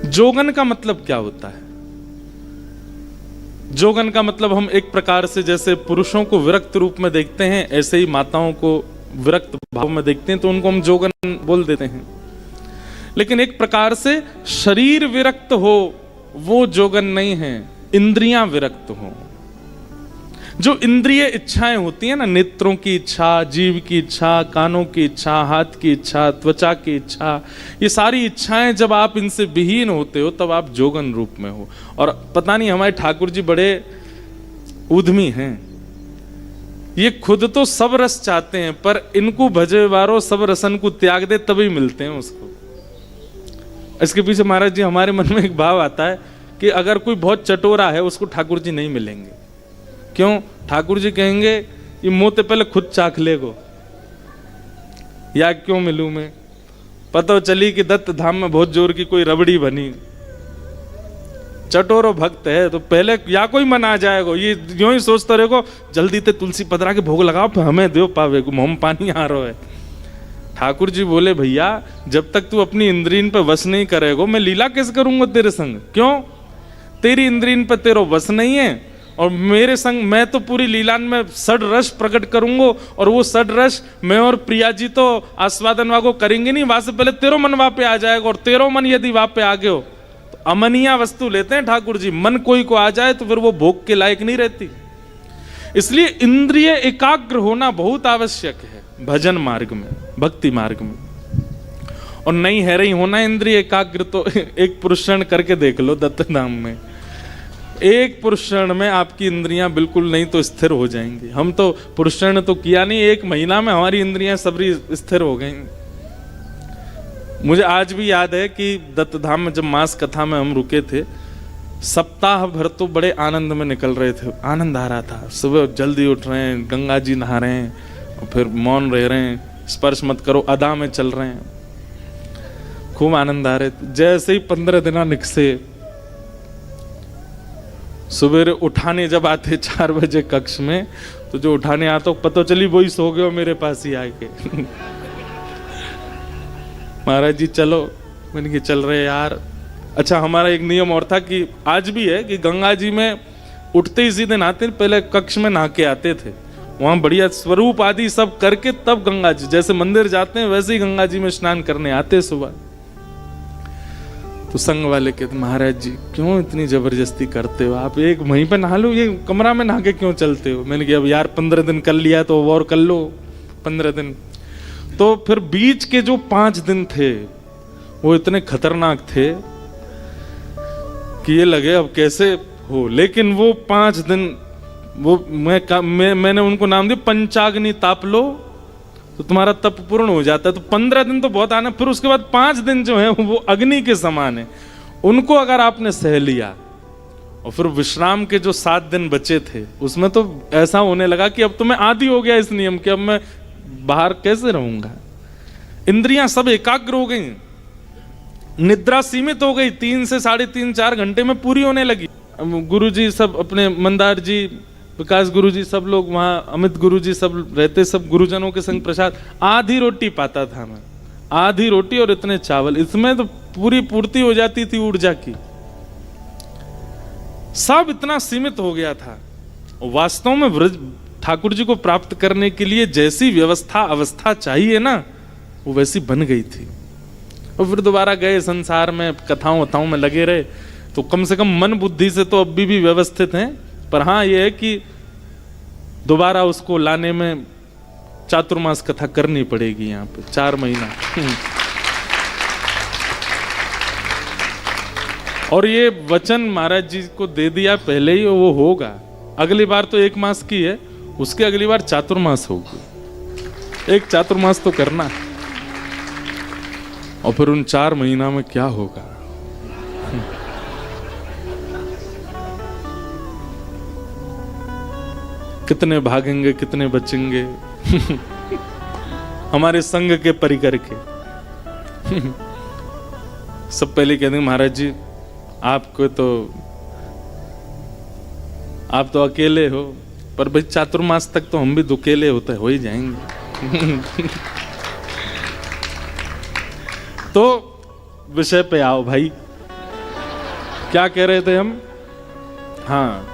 S1: जोगन का मतलब क्या होता है? जोगन का मतलब हम एक प्रकार से जैसे पुरुषों को विरक्त रूप में देखते हैं, ऐसे ही माताओं को विरक्त भाव में देखते हैं, तो उनको हम जोगन बोल देते हैं। लेकिन एक प्रकार से शरीर विरक्त हो वो जोगन नहीं है, इंद्रियां विरक्त हो। जो इंद्रिय इच्छाएं होती है ना, नेत्रों की इच्छा, जीव की इच्छा, कानों की इच्छा, हाथ की इच्छा, त्वचा की इच्छा, ये सारी इच्छाएं जब आप इनसे विहीन होते हो तब आप जोगन रूप में हो। और पता नहीं हमारे ठाकुर जी बड़े उद्यमी हैं। ये खुद तो सब रस चाहते हैं, पर इनको भजे वारो सब रसन को त्याग दे तभी मिलते हैं उसको। इसके पीछे महाराज जी हमारे मन में एक भाव आता है कि अगर कोई बहुत चटोरा है उसको ठाकुर जी नहीं मिलेंगे। क्यों? ठाकुर जी कहेंगे ये मोते पहले खुद चाख लेगो, या क्यों मिलूं मैं? पता चली कि दत्त धाम में बहुत जोर की कोई रबड़ी बनी, चटोरो भक्त है तो पहले या कोई मन आ जाएगा, ये यूं ही सोचता रहेगा जल्दी ते तुलसी पदरा के भोग लगाओ फिर हमें दो पावे को मोम पानी आ रहा है। ठाकुर जी बोले भैया जब तक तू अपनी इंद्रियन पर वश नहीं करेगा मैं लीला कैसे करूंगा तेरे संग? क्यों? तेरी इंद्रियन पर तेरा वश नहीं है और मेरे संग मैं तो पूरी लीलान में सड रस प्रकट करूंगा, और वो सड रस मैं और प्रिया जी तो आस्वादन वागो करेंगे नहीं, वहां से पहले तेरो मन वहां पे आ जाएगा, और तेरो मन यदि वहां पे आ गए हो तो अमनिया वस्तु लेते हैं ठाकुर जी। मन कोई को आ जाए तो फिर वो भोग के लायक नहीं रहती। इसलिए इंद्रिय एकाग्र होना बहुत आवश्यक है भजन मार्ग में, भक्ति मार्ग में। और नहीं है रही होना इंद्रिय एकाग्र तो एक पुरुषण करके देख लो दत्त धाम में, एक पुरुषण में आपकी इंद्रियां बिल्कुल नहीं तो स्थिर हो जाएंगी। हम तो पुरुषण तो किया नहीं, 1 महीना में हमारी इंद्रियां सबरी स्थिर हो गई। मुझे आज भी याद है कि दत्त धाम में जब मास कथा में हम रुके थे, सप्ताह भर तो बड़े आनंद में निकल रहे थे, आनंद आ रहा था। सुबह जल्दी उठ रहे हैं, गंगा जी नहा रहे हैं, और फिर मौन रह रहे हैं, स्पर्श मत करो अदा में चल रहे हैं, खूब आनंद आ रहे थे। जैसे ही 15 दिन निकसे, सुबह उठाने जब आते 4 बजे कक्ष में, तो जो उठाने आता पता चली वही सो गए मेरे पास ही आके महाराज जी चलो, मैंने कि चल रहे यार। अच्छा हमारा एक नियम और था कि आज भी है कि गंगा जी में उठते ही सीधे नहाते, पहले कक्ष में नहा के आते थे, वहां बढ़िया स्वरूप आदि सब करके तब गंगा जी, जैसे मंदिर जाते हैं वैसे ही गंगा जी में स्नान करने आते सुबह। तो संग वाले कहते महाराज जी क्यों इतनी जबरदस्ती करते हो, आप एक वहीं पे नहा लो, ये कमरा में नहा के क्यों चलते हो? मैंने कहा अब यार 15 दिन कर लिया तो और कर लो 15 दिन। तो फिर बीच के जो 5 दिन थे वो इतने खतरनाक थे कि ये लगे अब कैसे हो। लेकिन वो 5 दिन वो मैंने उनको नाम दिया पंचाग्नि ताप लो तो तुम्हारा तप पूर्ण हो जाता है। तो 15 दिन तो बहुत आना, फिर उसके बाद 5 दिन जो है वो अग्नि के समान है, उनको अगर आपने सह लिया और फिर विश्राम के जो 7 दिन बचे थे उसमें तो ऐसा होने लगा कि अब तो मैं आदी हो गया इस नियम के, अब मैं बाहर कैसे रहूंगा। इंद्रियां सब एकाग्र हो गई, निद्रा सीमित हो गई, 3 से 3.5-4 घंटे में पूरी होने लगी। गुरुजी सब अपने मंदार जी, विकास गुरु जी सब लोग वहाँ, अमित गुरु जी सब रहते, सब गुरुजनों के संग प्रसाद, आधी रोटी पाता था मैं, आधी रोटी और इतने चावल, इसमें तो पूरी पूर्ति हो जाती थी ऊर्जा की। सब इतना सीमित हो गया था। वास्तव में ब्रज ठाकुर जी को प्राप्त करने के लिए जैसी व्यवस्था अवस्था चाहिए ना, वो वैसी बन गई थी। और फिर दोबारा गए संसार में, कथाओं वथाओं में लगे रहे, तो कम से कम मन बुद्धि से तो अभी भी व्यवस्थित हैं। पर हाँ ये है कि दोबारा उसको लाने में चातुर्मास कथा करनी पड़ेगी यहाँ पे 4 महीना और ये वचन महाराज जी को दे दिया पहले ही, वो होगा। अगली बार तो 1 मास की है, उसके अगली बार चातुर्मास होगी। एक चातुर्मास तो करना है, और फिर उन 4 महीना में क्या होगा। कितने भागेंगे, कितने बचेंगे हमारे संग के परिकर के सब पहले कहते हैं महाराज जी आपको तो, आप तो अकेले हो, पर भाई चातुर्मास तक तो हम भी दुकेले होते हो ही जाएंगे तो विषय पे आओ भाई, क्या कह रहे थे हम? हाँ,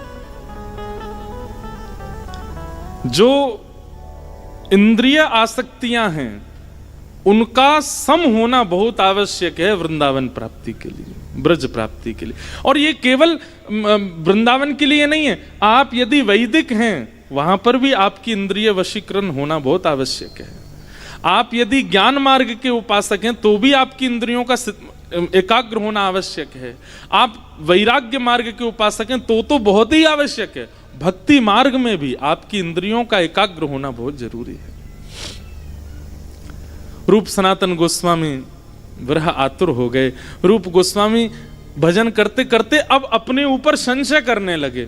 S1: जो इंद्रिय आसक्तियां हैं उनका सम होना बहुत आवश्यक है वृंदावन प्राप्ति के लिए, ब्रज प्राप्ति के लिए। और ये केवल वृंदावन के लिए नहीं है, आप यदि वैदिक हैं वहां पर भी आपकी इंद्रिय वशीकरण होना बहुत आवश्यक है। आप यदि ज्ञान मार्ग के उपासक हैं तो भी आपकी इंद्रियों का एकाग्र होना आवश्यक है। आप वैराग्य मार्ग के उपासक हैं तो बहुत ही आवश्यक है। भक्ति मार्ग में भी आपकी इंद्रियों का एकाग्र होना बहुत जरूरी है। रूप सनातन गोस्वामी विरह आतुर हो गए। रूप गोस्वामी भजन करते करते अब अपने ऊपर संशय करने लगे।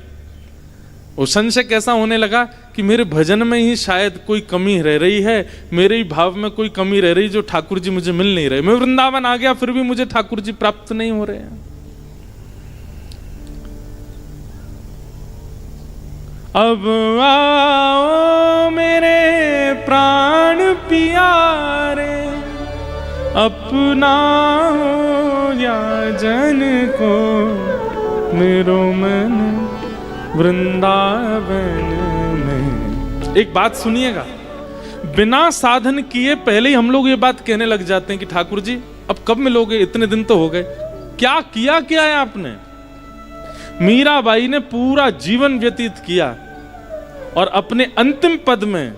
S1: वो संशय कैसा होने लगा कि मेरे भजन में ही शायद कोई कमी रह रही है, मेरे ही भाव में कोई कमी रह रही जो ठाकुर जी मुझे मिल नहीं रहे। मैं वृंदावन आ गया फिर भी मुझे ठाकुर जी प्राप्त नहीं हो रहे हैं। अब आओ मेरे प्राण प्यारे, अपना या जन को मेरो मन वृंदावन में। एक बात सुनिएगा, बिना साधन किए पहले ही हम लोग ये बात कहने लग जाते हैं कि ठाकुर जी अब कब मिलोगे, इतने दिन तो हो गए। क्या किया क्या है आपने? मीराबाई ने पूरा जीवन व्यतीत किया और अपने अंतिम पद में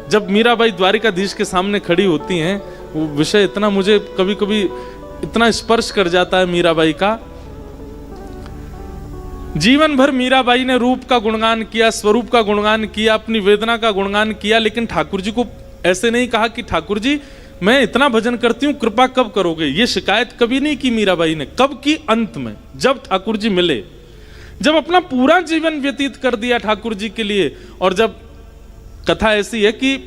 S1: जब मीराबाई द्वारिकाधीश के सामने खड़ी होती हैं, वो विषय इतना मुझे कभी कभी इतना स्पर्श कर जाता है मीराबाई का। जीवन भर मीराबाई ने रूप का गुणगान किया, स्वरूप का गुणगान किया, अपनी वेदना का गुणगान किया, लेकिन ठाकुर जी को ऐसे नहीं कहा कि ठाकुर जी मैं इतना भजन करती हूं, कृपा कब करोगे। ये शिकायत कभी नहीं की मीराबाई ने। कब की? अंत में, जब ठाकुर जी मिले, जब अपना पूरा जीवन व्यतीत कर दिया ठाकुर जी के लिए। और जब कथा ऐसी है कि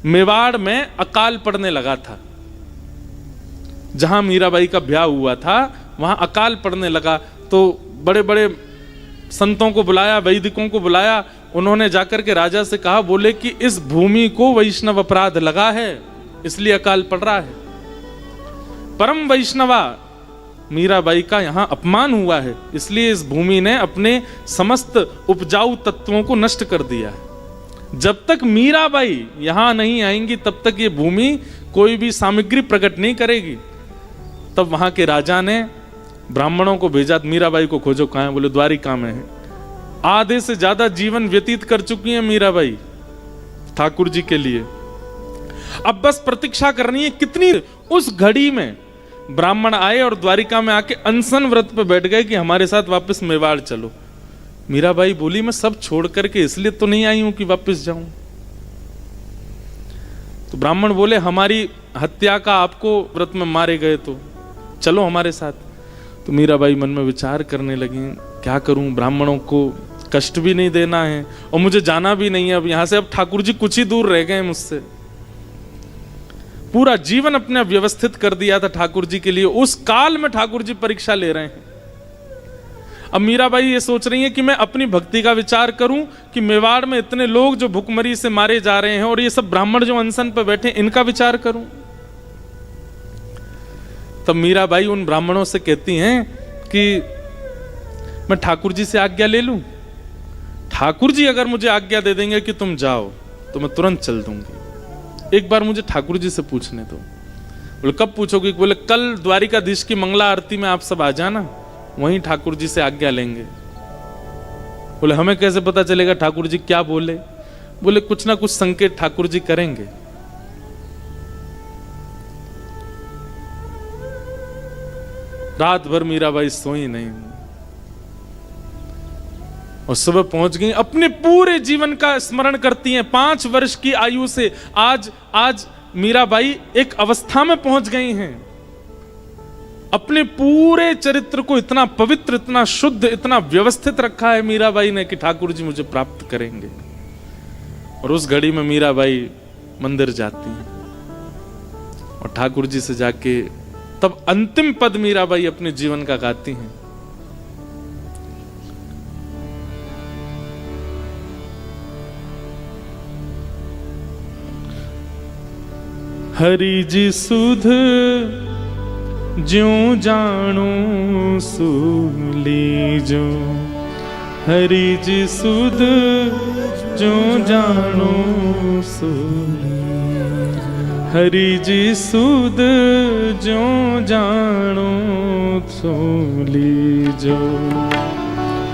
S1: मेवाड़ में अकाल पड़ने लगा था, जहां मीराबाई का ब्याह हुआ था वहां अकाल पड़ने लगा, तो बड़े बड़े संतों को बुलाया, वैदिकों को बुलाया। उन्होंने जाकर के राजा से कहा, बोले कि इस भूमि को वैष्णव अपराध लगा है इसलिए अकाल पड़ रहा है। परम वैष्णवा मीराबाई का यहां अपमान हुआ है, इसलिए इस भूमि ने अपने समस्त उपजाऊ तत्वों को नष्ट कर दिया है। जब तक मीराबाई यहां नहीं आएंगी तब तक ये भूमि कोई भी सामग्री प्रकट नहीं करेगी। तब वहां के राजा ने ब्राह्मणों को भेजा, मीराबाई को खोजो, कहां है? बोले द्वारिका में है। आधे से ज्यादा जीवन व्यतीत कर चुकी है मीराबाई ठाकुर जी के लिए। अब बस प्रतीक्षा करनी है कितनी। उस घड़ी में ब्राह्मण आए और द्वारिका में आके अनशन व्रत पे बैठ गए कि हमारे साथ वापस मेवाड़ चलो। मीराबाई बोली, मैं सब छोड़ करके इसलिए तो नहीं आई हूं कि वापस जाऊं। तो ब्राह्मण बोले, हमारी हत्या का आपको व्रत में मारे गए तो चलो हमारे साथ। तो मीराबाई मन में विचार करने लगी, क्या करूं, ब्राह्मणों को कष्ट भी नहीं देना है और मुझे जाना भी नहीं है अब यहां से। अब ठाकुर जी कुछ ही दूर रह गए मुझसे। पूरा जीवन अपने व्यवस्थित कर दिया था ठाकुर जी के लिए। उस काल में ठाकुर जी परीक्षा ले रहे हैं। अब मीराबाई ये सोच रही है कि मैं अपनी भक्ति का विचार करूं कि मेवाड़ में इतने लोग जो भुखमरी से मारे जा रहे हैं और ये सब ब्राह्मण जो अनशन पर बैठे, इनका विचार करूं। तब मीराबाई उन ब्राह्मणों से कहती हैं कि मैं ठाकुर जी से आज्ञा ले लूं। ठाकुर जी अगर मुझे आज्ञा दे देंगे कि तुम जाओ तो मैं तुरंत चल दूंगी। एक बार मुझे ठाकुर जी से पूछने दो। बोले कब पूछोगे? बोले कल द्वारिकाधीश की मंगला आरती में आप सब आ जाना, वहीं ठाकुर जी से आज्ञा लेंगे। बोले हमें कैसे पता चलेगा ठाकुर जी क्या बोले? बोले कुछ ना कुछ संकेत ठाकुर जी करेंगे। रात भर मीराबाई सोई नहीं और सुबह पहुंच गई। अपने पूरे जीवन का स्मरण करती हैं। 5 वर्ष की आयु से आज मीराबाई एक अवस्था में पहुंच गई हैं। अपने पूरे चरित्र को इतना पवित्र, इतना शुद्ध, इतना व्यवस्थित रखा है मीराबाई ने कि ठाकुर जी मुझे प्राप्त करेंगे। और उस घड़ी में मीराबाई मंदिर जाती हैं और ठाकुर जी से जाके तब अंतिम पद मीराबाई अपने जीवन का गाती हैं। हरि जी सुध ज्यों जानो सो लीजो, हरि जी सुध ज्यों जानो सो लीजो, हरि जी सुध ज्यों जानो सो लीजो,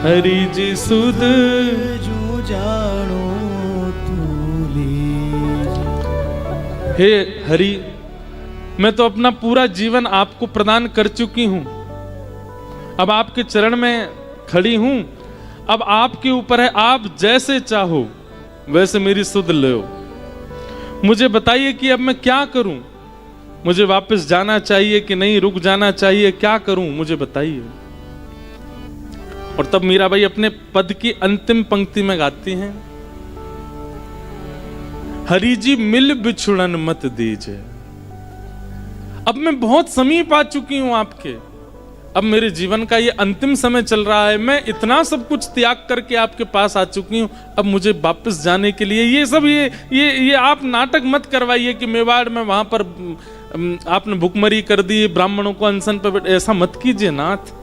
S1: हरि जी सुध ज्यों जानो तो लीजो। हे हरि, मैं तो अपना पूरा जीवन आपको प्रदान कर चुकी हूं। अब आपके चरण में खड़ी हूं। अब आपके ऊपर है, आप जैसे चाहो वैसे मेरी सुध लो। मुझे बताइए कि अब मैं क्या करूं, मुझे वापस जाना चाहिए कि नहीं, रुक जाना चाहिए, क्या करूं मुझे बताइए। और तब मीराबाई अपने पद की अंतिम पंक्ति में गाती हैं, हरि जी मिल बिछुड़न मत दीजिए। अब मैं बहुत समीप आ चुकी हूं आपके, अब मेरे जीवन का ये अंतिम समय चल रहा है, मैं इतना सब कुछ त्याग करके आपके पास आ चुकी हूं, अब मुझे वापस जाने के लिए ये सब ये आप नाटक मत करवाइए कि मेवाड़ में वहां पर आपने भुखमरी कर दी, ब्राह्मणों को अनशन पर, ऐसा मत कीजिए नाथ।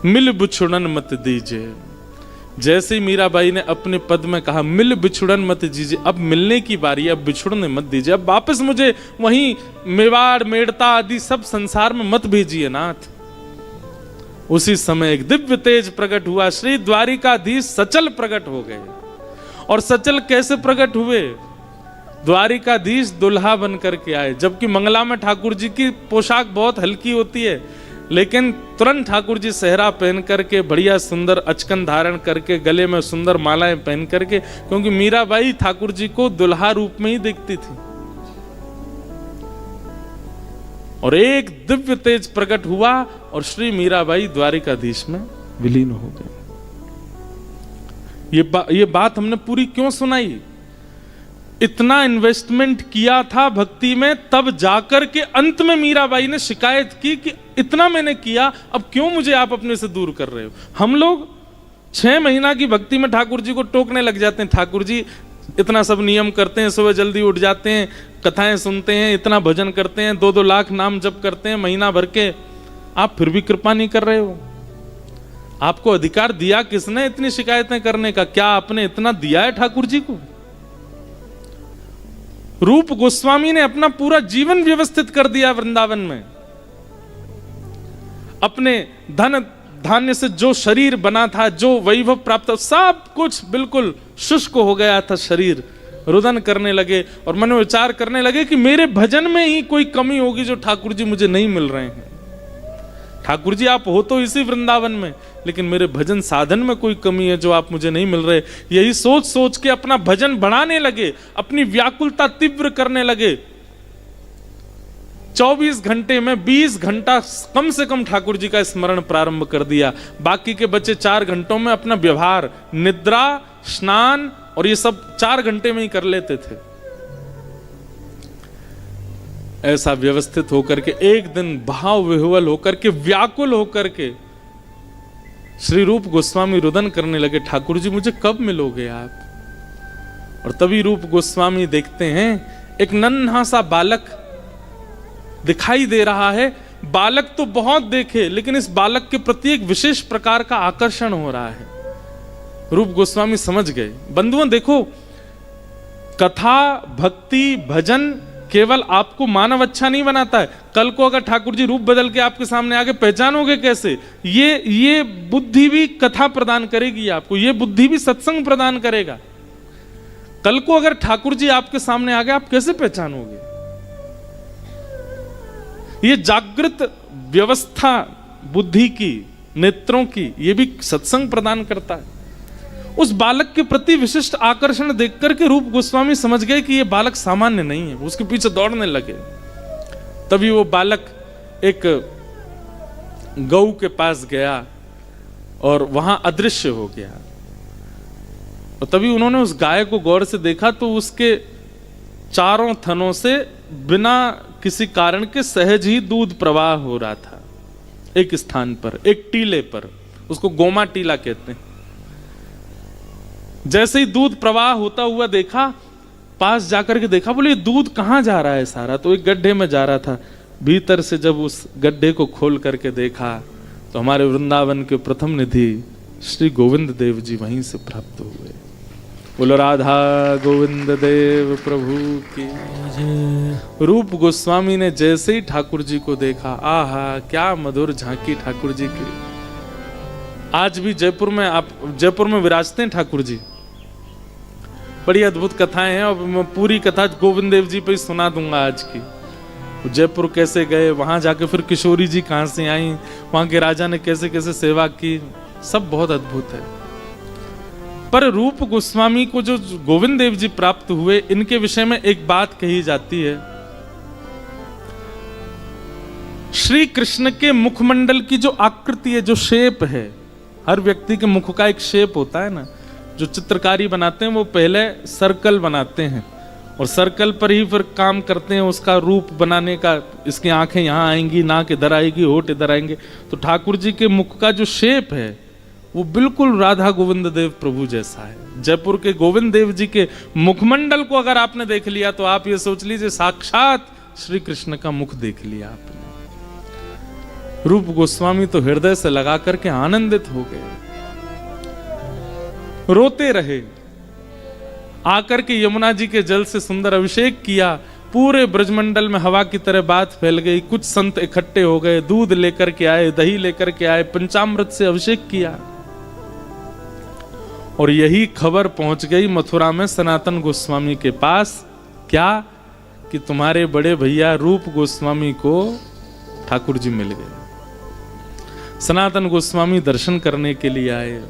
S1: मिल बिछुड़न मत दीजिए। जैसे ही मीराबाई ने अपने पद में कहा मिल बिछुड़न मत दीजिए, अब मिलने की बारी, अब बिछुड़ने मत दीजिए, अब वापस मुझे वहीं मेवाड़ मेड़ता आदि सब संसार में मत भेजिए नाथ। उसी समय एक दिव्य तेज प्रकट हुआ, श्री द्वारिकाधीश सचल प्रकट हो गए। और सचल कैसे प्रकट हुए? द्वारिकाधीश दुल्हा बन करके आए, जबकि मंगला में ठाकुर जी की पोशाक बहुत हल्की होती है, लेकिन तुरंत ठाकुर जी सेहरा पहन करके, बढ़िया सुंदर अचकन धारण करके, गले में सुंदर मालाएं पहन करके, क्योंकि मीराबाई ठाकुर जी को दुल्हा रूप में ही देखती थी। और एक दिव्य तेज प्रकट हुआ और श्री मीराबाई द्वारिकाधीश में विलीन हो गए। ये बात हमने पूरी क्यों सुनाई? इतना इन्वेस्टमेंट किया था भक्ति में, तब जाकर के अंत में मीराबाई ने शिकायत की कि इतना मैंने किया, अब क्यों मुझे आप अपने से दूर कर रहे हो। हम लोग 6 महीना की भक्ति में ठाकुर जी को टोकने लग जाते हैं, ठाकुर जी इतना सब नियम करते हैं, सुबह जल्दी उठ जाते हैं, कथाएं सुनते हैं, इतना भजन करते हैं, 2-2 लाख नाम जप करते हैं महीना भर के, आप फिर भी कृपा नहीं कर रहे हो। आपको अधिकार दिया किसने इतनी शिकायतें करने का? क्या आपने इतना दिया है ठाकुर जी को? रूप गोस्वामी ने अपना पूरा जीवन व्यवस्थित कर दिया वृंदावन में। अपने धन धान्य से जो शरीर बना था, जो वैभव प्राप्त, सब कुछ बिल्कुल शुष्क हो गया था शरीर। रुदन करने लगे और मनोविचार करने लगे कि मेरे भजन में ही कोई कमी होगी जो ठाकुर जी मुझे नहीं मिल रहे हैं। ठाकुर जी आप हो तो इसी वृंदावन में, लेकिन मेरे भजन साधन में कोई कमी है जो आप मुझे नहीं मिल रहे। यही सोच सोच के अपना भजन बढ़ाने लगे, अपनी व्याकुलता तीव्र करने लगे। 24 घंटे में 20 घंटा कम से कम ठाकुर जी का स्मरण प्रारंभ कर दिया। बाकी के बचे 4 घंटों में अपना व्यवहार, निद्रा, स्नान और ये सब 4 घंटे में ही कर लेते थे। ऐसा व्यवस्थित होकर के एक दिन भाव विह्वल होकर के, व्याकुल होकर के श्री रूप गोस्वामी रुदन करने लगे, ठाकुर जी मुझे कब मिलोगे आप? और तभी रूप गोस्वामी देखते हैं एक नन्हा सा बालक दिखाई दे रहा है। बालक तो बहुत देखे, लेकिन इस बालक के प्रति एक विशेष प्रकार का आकर्षण हो रहा है। रूप गोस्वामी समझ गए। बंधुओं देखो, कथा, भक्ति, भजन केवल आपको मानव अच्छा नहीं बनाता है। कल को अगर ठाकुर जी रूप बदल के आपके सामने आके पहचानोगे कैसे? ये बुद्धि भी कथा प्रदान करेगी आपको, ये बुद्धि भी सत्संग प्रदान करेगा। कल को अगर ठाकुर जी आपके सामने आ गए, आप कैसे पहचानोगे? ये जागृत व्यवस्था बुद्धि की, नेत्रों की, ये भी सत्संग प्रदान करता है। उस बालक के प्रति विशिष्ट आकर्षण देख करके रूप गोस्वामी समझ गए कि ये बालक सामान्य नहीं है। उसके पीछे दौड़ने लगे। तभी वो बालक एक गऊ के पास गया और वहां अदृश्य हो गया। और तभी उन्होंने उस गाय को गौर से देखा तो उसके चारों थनों से बिना किसी कारण के सहज ही दूध प्रवाह हो रहा था। एक स्थान पर, एक टीले पर, उसको गोमा टीला कहते हैं। जैसे ही दूध प्रवाह होता हुआ देखा, पास जाकर के देखा, बोले दूध कहां जा रहा है सारा? तो एक गड्ढे में जा रहा था। भीतर से जब उस गड्ढे को खोल करके देखा तो हमारे वृंदावन के प्रथम निधि श्री गोविंद देव जी वहीं से प्राप्त हुए। बोलो राधा गोविंद देव प्रभु की। रूप गोस्वामी ने जैसे ही ठाकुर जी को देखा, आहा क्या मधुर झांकी ठाकुर जी की। आज भी जयपुर में विराजते हैं ठाकुर जी। बड़ी अद्भुत कथाएं हैं और मैं पूरी कथा गोविंद देव जी पे ही सुना दूंगा आज की। जयपुर कैसे गए, वहां जाके फिर किशोरी जी कहां से आई, वहां के राजा ने कैसे कैसे सेवा की, सब बहुत अद्भुत है। पर रूप गोस्वामी को जो गोविंद देव जी प्राप्त हुए, इनके विषय में एक बात कही जाती है, श्री कृष्ण के मुखमंडल की जो आकृति है, जो शेप है, हर व्यक्ति के मुख का एक शेप होता है ना, जो चित्रकारी बनाते हैं वो पहले सर्कल बनाते हैं और सर्कल पर ही फिर काम करते हैं उसका रूप बनाने का। इसकी आंखें यहाँ आएंगी, नाक इधर आएगी, होठ इधर आएंगे। तो ठाकुर जी के मुख का जो शेप है वो बिल्कुल राधा गोविंद देव प्रभु जैसा है। जयपुर के गोविंद देव जी के मुखमंडल को अगर आपने देख लिया तो आप ये सोच लीजिए साक्षात श्री कृष्ण का मुख देख लिया आपने। रूप गोस्वामी तो हृदय से लगा करके आनंदित हो गए, रोते रहे, आकर के यमुना जी के जल से सुंदर अभिषेक किया। पूरे ब्रजमंडल में हवा की तरह बात फैल गई। कुछ संत इकट्ठे हो गए, दूध लेकर के आए, दही लेकर के आए, पंचामृत से अभिषेक किया। और यही खबर पहुंच गई मथुरा में सनातन गोस्वामी के पास, क्या कि तुम्हारे बड़े भैया रूप गोस्वामी को ठाकुर जी मिल गए। सनातन गोस्वामी दर्शन करने के लिए आए।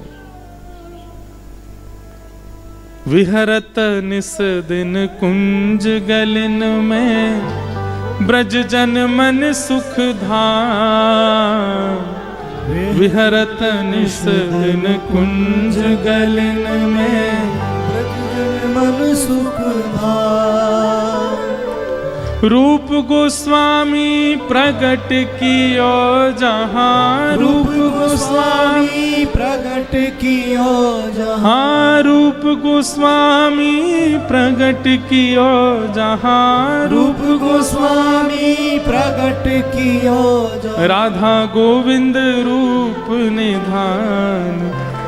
S1: विहरत निस दिन कुंज गलिन में, ब्रज जन मन सुख धाम। विहरत निस दिन कुंज गलिन में, ब्रज जन मन सुख धाम। रूप गोस्वामी प्रगट कियो जहां, रूप गोस्वामी प्रगट कियो जहां, रूप गोस्वामी प्रगट कियो जहां, रूप गोस्वामी प्रगट कियो जहां। राधा गोविंद रूप निधान,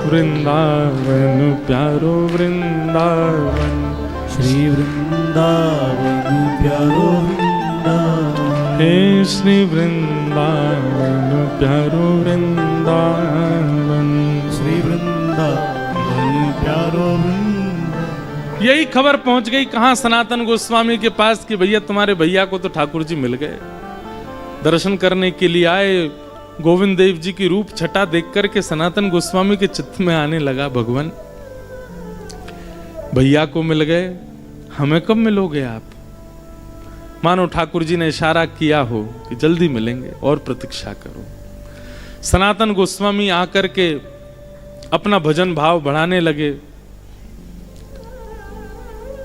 S1: वृंदावन प्यारो वृंदावन, श्री वृंदावन प्यारो वृंदावन, हे श्री वृंदावन प्यारो वृंदावन, श्री वृंदावन प्यारो वृंदावन। यही खबर पहुंच गई कहां? सनातन गोस्वामी के पास कि भैया तुम्हारे भैया को तो ठाकुर जी मिल गए। दर्शन करने के लिए आए। गोविंद देव जी की रूप छटा देख करके सनातन गोस्वामी के चित्त में आने लगा, भगवान भैया को मिल गए, हमें कब मिलोगे आप? मानो ठाकुर जी ने इशारा किया हो कि जल्दी मिलेंगे और प्रतीक्षा करो। सनातन गोस्वामी आकर के अपना भजन भाव बढ़ाने लगे।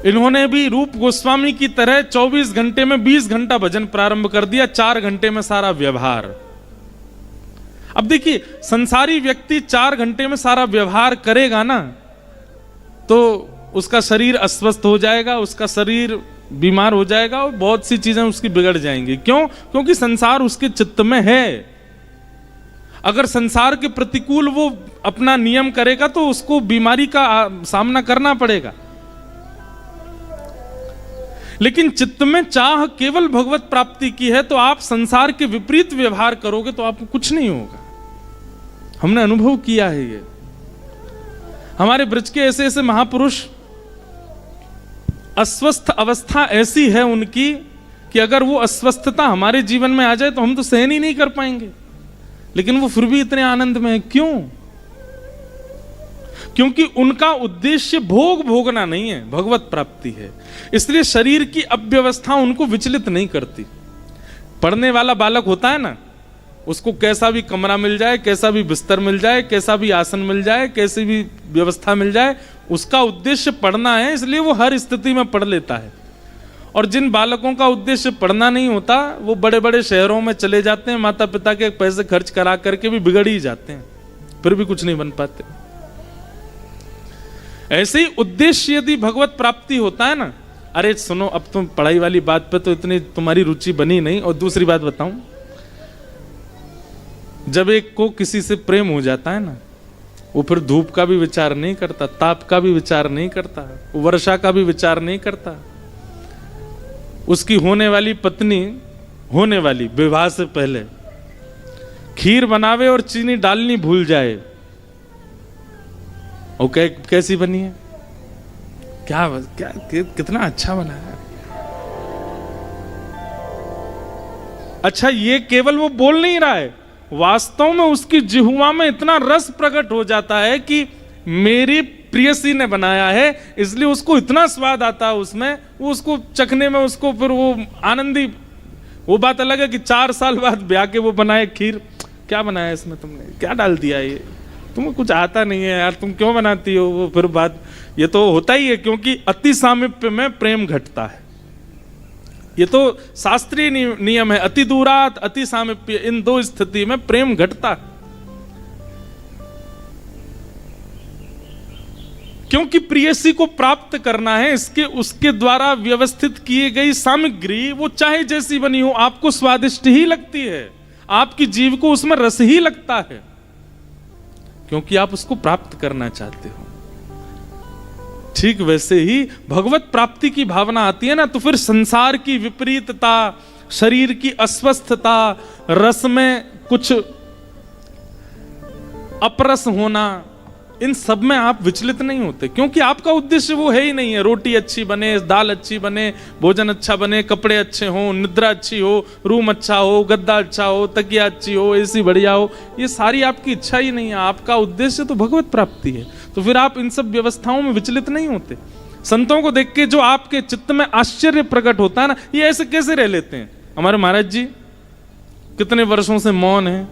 S1: इन्होंने भी रूप गोस्वामी की तरह 24 घंटे में 20 घंटा भजन प्रारंभ कर दिया, 4 घंटे में सारा व्यवहार। अब देखिए, संसारी व्यक्ति 4 घंटे में सारा व्यवहार करेगा ना तो उसका शरीर अस्वस्थ हो जाएगा, उसका शरीर बीमार हो जाएगा और बहुत सी चीजें उसकी बिगड़ जाएंगी। क्यों? क्योंकि संसार उसके चित्त में है। अगर संसार के प्रतिकूल वो अपना नियम करेगा तो उसको बीमारी का सामना करना पड़ेगा। लेकिन चित्त में चाह केवल भगवत प्राप्ति की है तो आप संसार के विपरीत व्यवहार करोगे तो आपको कुछ नहीं होगा। हमने अनुभव किया है ये। हमारे ब्रज के ऐसे ऐसे महापुरुष, अस्वस्थ अवस्था ऐसी है उनकी कि अगर वो अस्वस्थता हमारे जीवन में आ जाए तो हम तो सहन ही नहीं कर पाएंगे, लेकिन वो फिर भी इतने आनंद में है। क्यों? क्योंकि उनका उद्देश्य भोग भोगना नहीं है, भगवत प्राप्ति है। इसलिए शरीर की अव्यवस्था उनको विचलित नहीं करती। पढ़ने वाला बालक होता है ना, उसको कैसा भी कमरा मिल जाए, कैसा भी बिस्तर मिल जाए, कैसा भी आसन मिल जाए, कैसी भी व्यवस्था मिल जाए, उसका उद्देश्य पढ़ना है, इसलिए वो हर स्थिति में पढ़ लेता है। और जिन बालकों का उद्देश्य पढ़ना नहीं होता वो बड़े बड़े शहरों में चले जाते हैं, माता पिता के पैसे खर्च करा करके भी बिगड़ ही जाते हैं, फिर भी कुछ नहीं बन पाते। ऐसे ही उद्देश्य यदि भगवत प्राप्ति होता है ना, अरे सुनो, अब तुम पढ़ाई वाली बात पे तो इतनी तुम्हारी रुचि बनी नहीं। और दूसरी बात बताऊं, जब एक को किसी से प्रेम हो जाता है ना, वो फिर धूप का भी विचार नहीं करता, ताप का भी विचार नहीं करता, वर्षा का भी विचार नहीं करता। उसकी होने वाली पत्नी, होने वाली विवाह से पहले खीर बनावे और चीनी डालनी भूल जाए, और कैसी बनी है, क्या कितना अच्छा बना है। अच्छा, ये केवल वो बोल नहीं रहा है, वास्तव में उसकी जिह्वा में इतना रस प्रकट हो जाता है कि मेरी प्रियसी ने बनाया है, इसलिए उसको इतना स्वाद आता है उसमें, वो उसको चखने में उसको फिर वो आनंदी। वो बात अलग है कि 4 साल बाद ब्याह के वो बनाए खीर, क्या बनाया इसमें तुमने, क्या डाल दिया, ये तुम्हें कुछ आता नहीं है यार, तुम क्यों बनाती हो, वो फिर बात, ये तो होता ही है, क्योंकि अति सामीप्य में प्रेम घटता है। ये तो शास्त्रीय नियम है, अति दूरात अति सामीप्य, इन 2 स्थिति में प्रेम घटता है। क्योंकि प्रियसी को प्राप्त करना है, इसके उसके द्वारा व्यवस्थित किए गई सामग्री वो चाहे जैसी बनी हो आपको स्वादिष्ट ही लगती है, आपकी जीव को उसमें रस ही लगता है, क्योंकि आप उसको प्राप्त करना चाहते हो। ठीक वैसे ही भगवत प्राप्ति की भावना आती है ना, तो फिर संसार की विपरीतता, शरीर की अस्वस्थता, रस में कुछ अपरस होना, इन सब में आप विचलित नहीं होते, क्योंकि आपका उद्देश्य वो है ही नहीं है रोटी अच्छी बने, दाल अच्छी बने, भोजन अच्छा बने, कपड़े अच्छे हो, निद्रा अच्छी हो, रूम अच्छा हो, गद्दा अच्छा हो, तकिया अच्छी हो, एसी बढ़िया हो, ये सारी आपकी इच्छा ही नहीं है। आपका उद्देश्य तो भगवत प्राप्ति है, तो फिर आप इन सब व्यवस्थाओं में विचलित नहीं होते। संतों को देख के जो आपके चित्त में आश्चर्य प्रकट होता है ना, ये ऐसे कैसे रह लेते हैं। हमारे महाराज जी कितने वर्षों से मौन है,